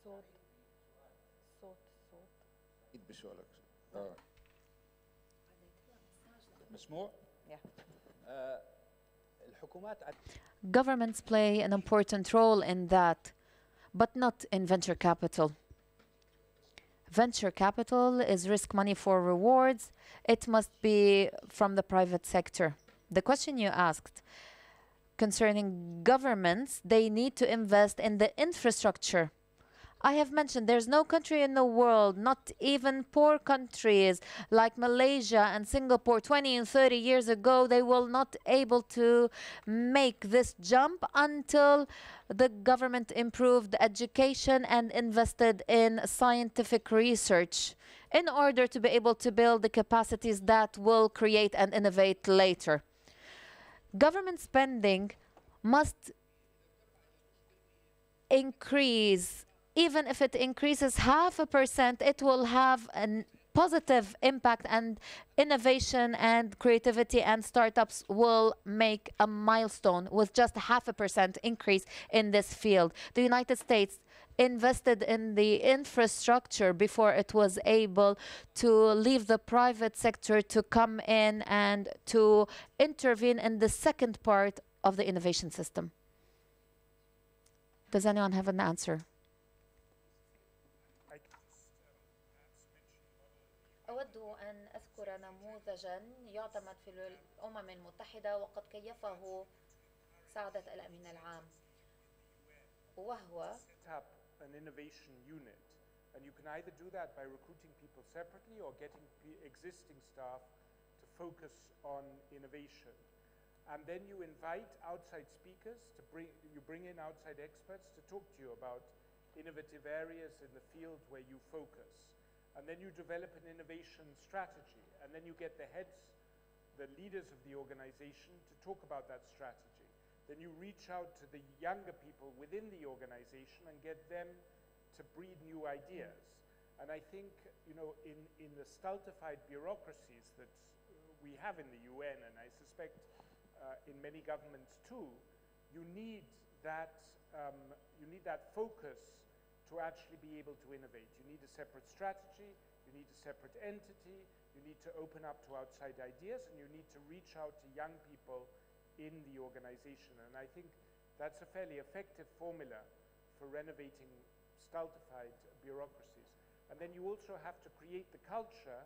صوت صوت صوت بسؤالك مسموع؟ الحكومات Governments play an important role in that, but not in venture capital. Venture capital is risk money for rewards. It must be from the private sector. The question you asked concerning governments, they need to invest in the infrastructure. I have mentioned there's no country in the world, not even poor countries like Malaysia and Singapore 20 and 30 years ago, they will not able to make this jump until the government improved education and invested in scientific research in order to be able to build the capacities that will create and innovate later. Government spending must increase, even if it increases 0.5%, it will have a positive impact, and innovation and creativity and startups will make a milestone with just 0.5% increase in this field. The United States invested in the infrastructure before it was able to leave the private sector to come in and to intervene in the second part of the innovation system. Does anyone have an answer? أود أن أذكر نموذجاً يعتمد في الأمم المتحدة وقد كيفه سعادة الأمين العام، وهو an innovation unit, and you can either do that by recruiting people separately or getting existing staff to focus on innovation. And then you invite outside speakers to bring in outside experts to talk to you about innovative areas in the field where you focus. And then you develop an innovation strategy, and then you get the heads, the leaders of the organization to talk about that strategy. Then you reach out to the younger people within the organization and get them to breed new ideas. And I think, you know, in the stultified bureaucracies that we have in the UN, and I suspect in many governments too, you need that focus to actually be able to innovate. You need a separate strategy, you need a separate entity, you need to open up to outside ideas, and you need to reach out to young people in the organization. And I think that's a fairly effective formula for renovating stultified bureaucracies. And then you also have to create the culture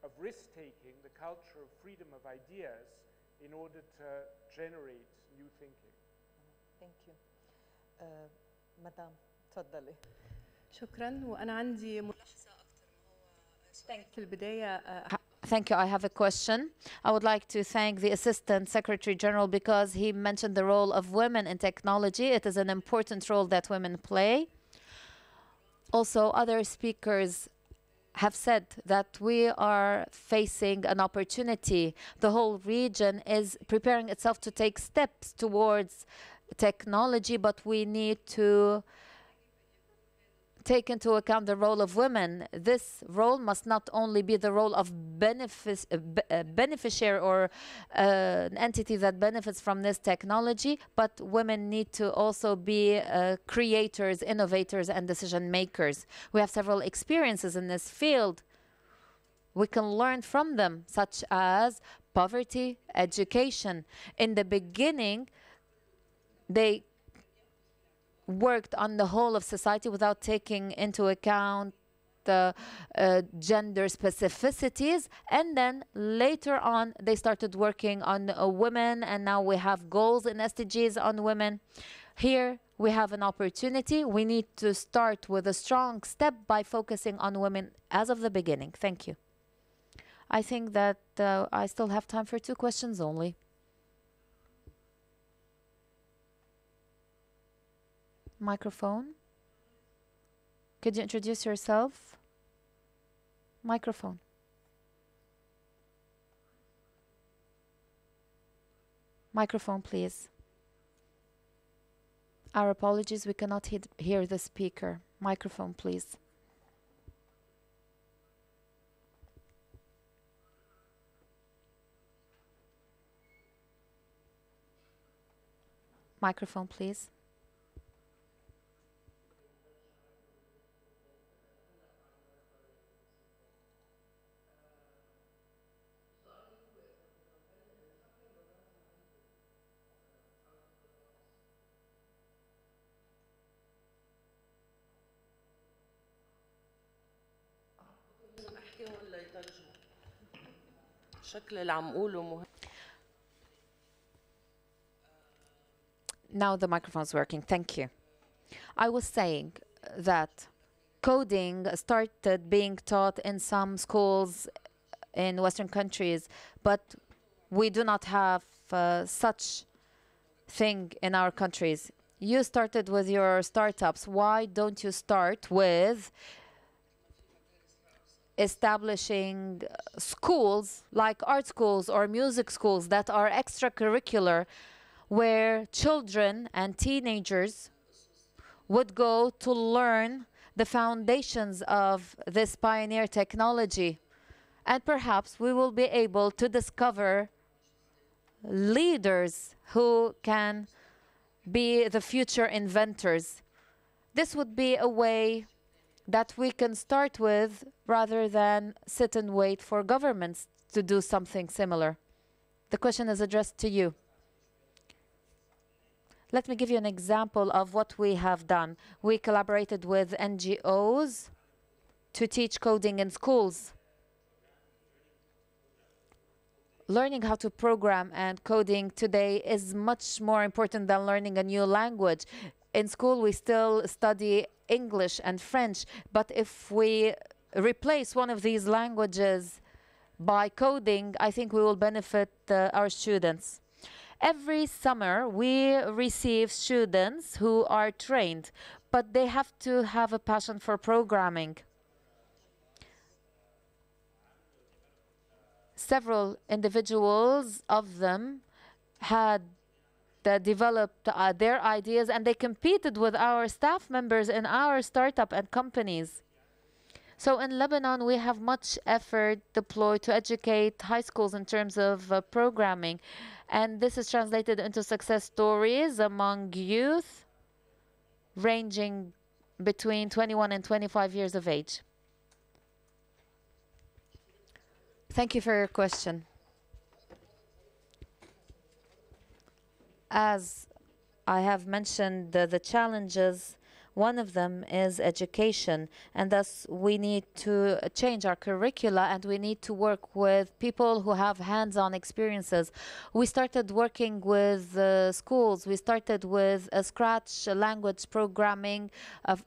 of risk-taking, the culture of freedom of ideas in order to generate new thinking. Thank you. مدام تفضلي. شكرا. وأنا عندي ملاحظة أكثر في البداية. Thank you. I have a question. I would like to thank the Assistant Secretary General because he mentioned the role of women in technology. It is an important role that women play. Also, other speakers have said that we are facing an opportunity. The whole region is preparing itself to take steps towards technology, but we need to take into account the role of women. This role must not only be the role of beneficiary or an entity that benefits from this technology, but women need to also be creators, innovators, and decision makers. We have several experiences in this field. We can learn from them, such as poverty, education. In the beginning, they worked on the whole of society without taking into account the gender specificities, and then later on they started working on women, and now we have goals and SDGs on women. Here we have an opportunity. We need to start with a strong step by focusing on women as of the beginning. Thank you. I think that I still have time for 2 questions only. Microphone. Could you introduce yourself? Microphone. Microphone, please. Our apologies, we cannot hear the speaker. Microphone, please. Microphone, please. Now the microphone is working. Thank you. I was saying that coding started being taught in some schools in Western countries, but we do not have such thing in our countries. You started with your startups. Why don't you start with establishing schools like art schools or music schools that are extracurricular, where children and teenagers would go to learn the foundations of this pioneer technology. And perhaps we will be able to discover leaders who can be the future inventors. This would be a way that we can start with rather than sit and wait for governments to do something similar. The question is addressed to you. Let me give you an example of what we have done. We collaborated with NGOs to teach coding in schools. Learning how to program and coding today is much more important than learning a new language. In school, we still study English and French, but if we replace one of these languages by coding, I think we will benefit our students. Every summer, we receive students who are trained, but they have to have a passion for programming. Several individuals of them had developed their ideas, and they competed with our staff members in our startup and companies. So in Lebanon, we have much effort deployed to educate high schools in terms of programming. And this is translated into success stories among youth ranging between 21 and 25 years of age. Thank you for your question. As I have mentioned, the challenges, one of them is education, and thus we need to change our curricula, and we need to work with people who have hands-on experiences. We started working with schools. We started with Scratch language programming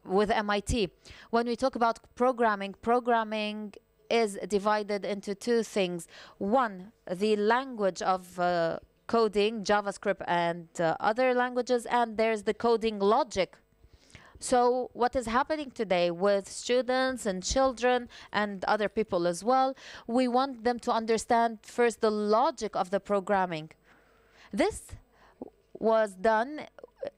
with MIT. When we talk about programming is divided into two things. One, the language of coding, JavaScript and other languages, and there's the coding logic. So what is happening today with students and children and other people as well, we want them to understand first the logic of the programming. This was done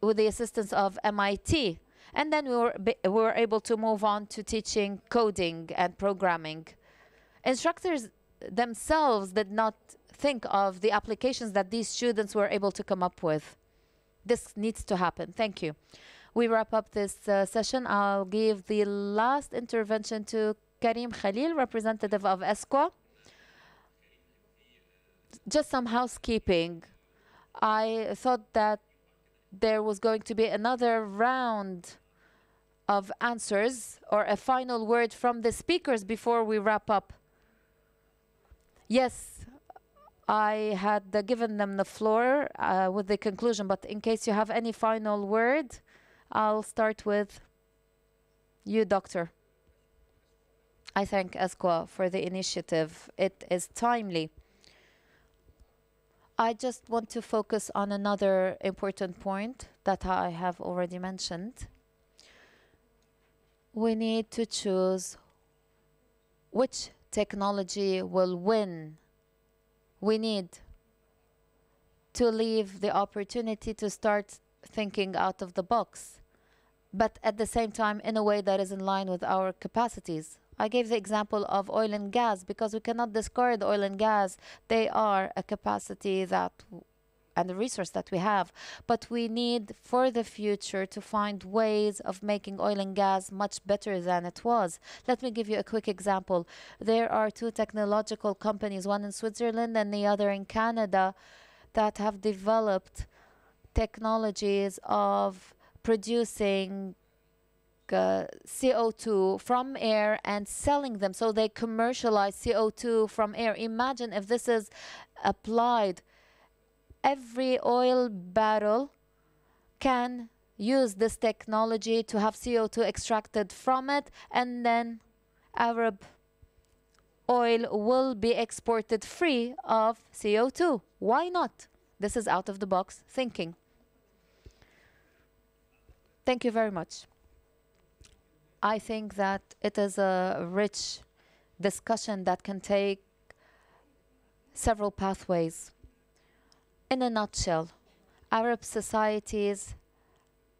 with the assistance of MIT. And then we were able to move on to teaching coding and programming. Instructors themselves did not think of the applications that these students were able to come up with. This needs to happen. Thank you. We wrap up this session. I'll give the last intervention to Karim Khalil, representative of UNESCwa. Just some housekeeping. I thought that there was going to be another round of answers or a final word from the speakers before we wrap up. Yes, I had given them the floor with the conclusion, but in case you have any final word, I'll start with you, Doctor. I thank UNESCwa for the initiative. It is timely. I just want to focus on another important point that I have already mentioned. We need to choose which technology will win. We need to leave the opportunity to start thinking out of the box, but at the same time in a way that is in line with our capacities. I gave the example of oil and gas because we cannot discard oil and gas. They are a capacity and a resource that we have, but we need for the future to find ways of making oil and gas much better than it was. Let me give you a quick example. There are two technological companies, one in Switzerland and the other in Canada, that have developed technologies of producing CO2 from air and selling them. So they commercialize CO2 from air. Imagine if this is applied. Every oil barrel can use this technology to have CO2 extracted from it, and then Arab oil will be exported free of CO2. Why not? This is out of the box thinking. Thank you very much. I think that it is a rich discussion that can take several pathways. In a nutshell, Arab societies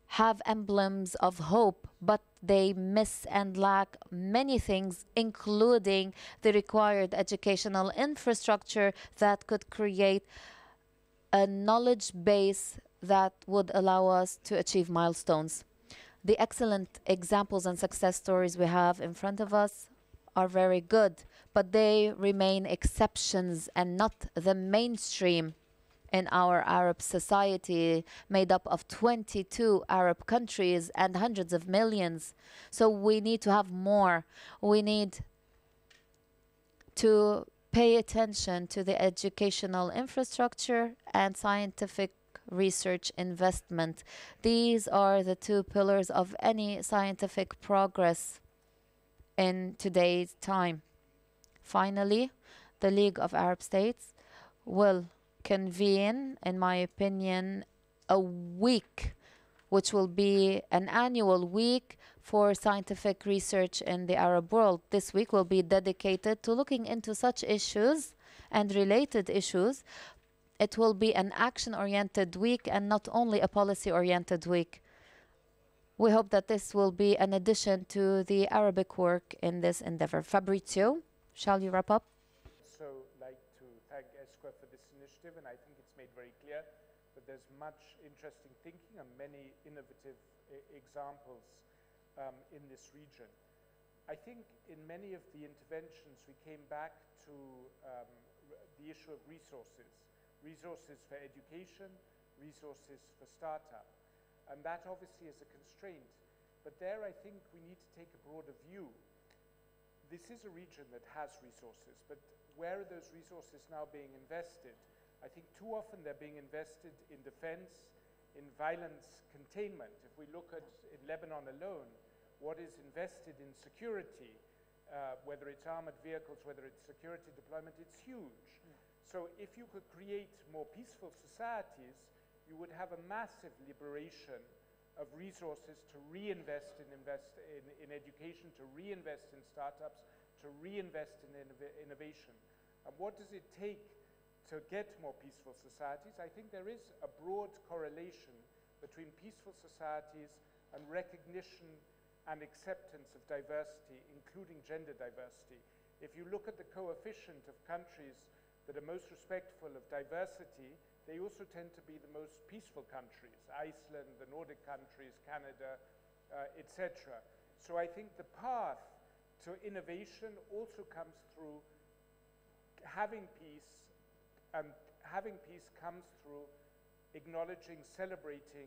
have emblems of hope, but they miss and lack many things, including the required educational infrastructure that could create a knowledge base that would allow us to achieve milestones. The excellent examples and success stories we have in front of us are very good, but they remain exceptions and not the mainstream in our Arab society, made up of 22 Arab countries and hundreds of millions. So we need to have more. We need to pay attention to the educational infrastructure and scientific research investment. These are the two pillars of any scientific progress in today's time. Finally, the League of Arab States will convene, in my opinion, a week, which will be an annual week for scientific research in the Arab world. This week will be dedicated to looking into such issues and related issues. It will be an action-oriented week and not only a policy-oriented week. We hope that this will be an addition to the Arabic work in this endeavor. Fabrizio, shall you wrap up? So like to thank icts-en for this initiative, and I think it's made very clear that there's much interesting thinking and many innovative examples in this region. I think in many of the interventions we came back to the issue of resources. Resources for education, resources for startup. And that obviously is a constraint. But there I think we need to take a broader view. This is a region that has resources, but where are those resources now being invested? I think too often they're being invested in defense, in violence containment. If we look at in Lebanon alone, what is invested in security, whether it's armored vehicles, whether it's security deployment, it's huge. So if you could create more peaceful societies, you would have a massive liberation of resources to reinvest in education, to reinvest in startups, to reinvest in innovation. And what does it take to get more peaceful societies? I think there is a broad correlation between peaceful societies and recognition and acceptance of diversity, including gender diversity. If you look at the coefficient of countries that are most respectful of diversity, they also tend to be the most peaceful countries, Iceland, the Nordic countries, Canada, etc. So I think the path to innovation also comes through having peace, and having peace comes through acknowledging, celebrating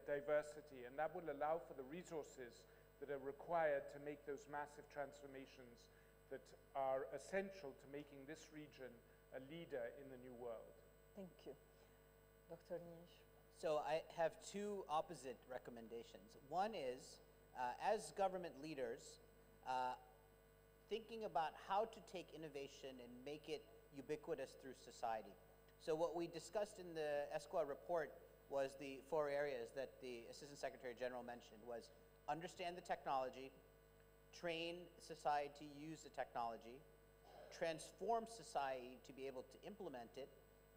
diversity, and that will allow for the resources that are required to make those massive transformations that are essential to making this region a leader in the new world. Thank you. Dr. Nish. So I have two opposite recommendations. One is, as government leaders, thinking about how to take innovation and make it ubiquitous through society. So what we discussed in the icts-en report was the 4 areas that the Assistant Secretary General mentioned, was understand the technology, train society to use the technology, transform society to be able to implement it,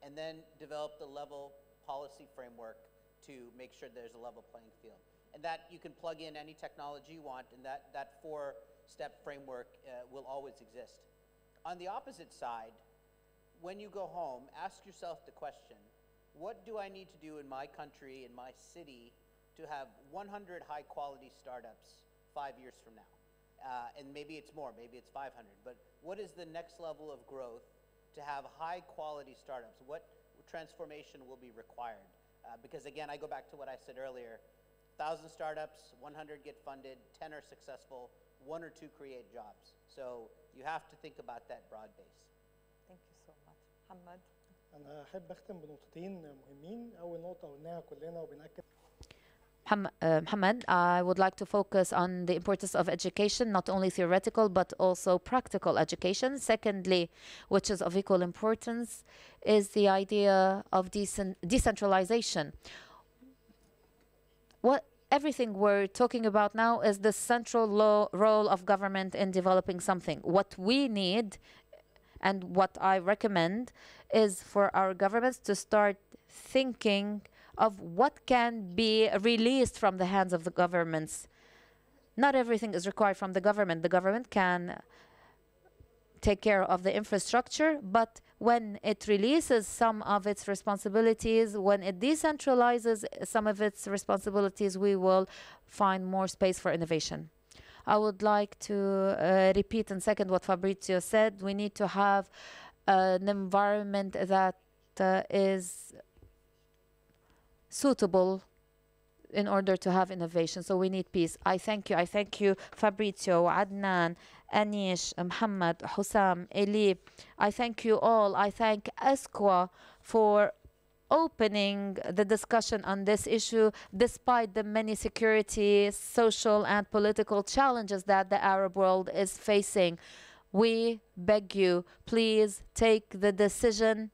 and then develop the level policy framework to make sure there's a level playing field. And that you can plug in any technology you want, and that 4-step framework will always exist. On the opposite side, when you go home, ask yourself the question, what do I need to do in my country, in my city, to have 100 high-quality startups 5 years from now? And maybe it's more, maybe it's 500, but what is the next level of growth to have high-quality startups? What transformation will be required? Because again, I go back to what I said earlier, 1,000 startups, 100 get funded, 10 are successful, 1 or 2 create jobs. So you have to think about that broad base. Thank you so much. محمد. أنا أحب أختم بنقطتين مهمين. أول نقطة قلناها كلنا وبنأكد. Mohammed, I would like to focus on the importance of education, not only theoretical, but also practical education. Secondly, which is of equal importance, is the idea of decentralization. Everything we're talking about now is the central role of government in developing something. What we need, and what I recommend, is for our governments to start thinking of what can be released from the hands of the governments. Not everything is required from the government. The government can take care of the infrastructure, but when it releases some of its responsibilities, when it decentralizes some of its responsibilities, we will find more space for innovation. I would like to repeat and second what Fabrizio said. We need to have an environment that is suitable in order to have innovation. So we need peace. I thank you. I thank you, Fabrizio, Adnan, Anish, Muhammad, Hussam, Eli. I thank you all. I thank icts-en for opening the discussion on this issue despite the many security, social, and political challenges that the Arab world is facing. We beg you, please take the decision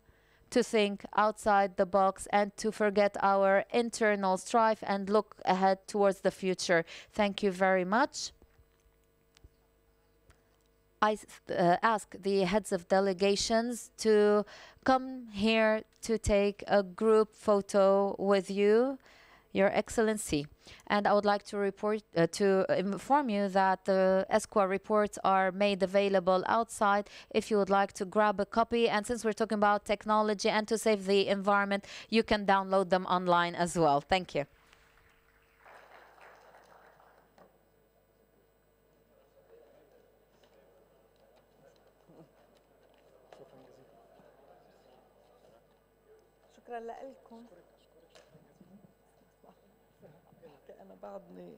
to think outside the box and to forget our internal strife and look ahead towards the future. Thank you very much. I ask the heads of delegations to come here to take a group photo with you, Your Excellency. And I would like to inform you that the icts-en reports are made available outside if you would like to grab a copy. And since we're talking about technology and to save the environment, you can download them online as well. Thank you. شكرا لكم. أنا بعدني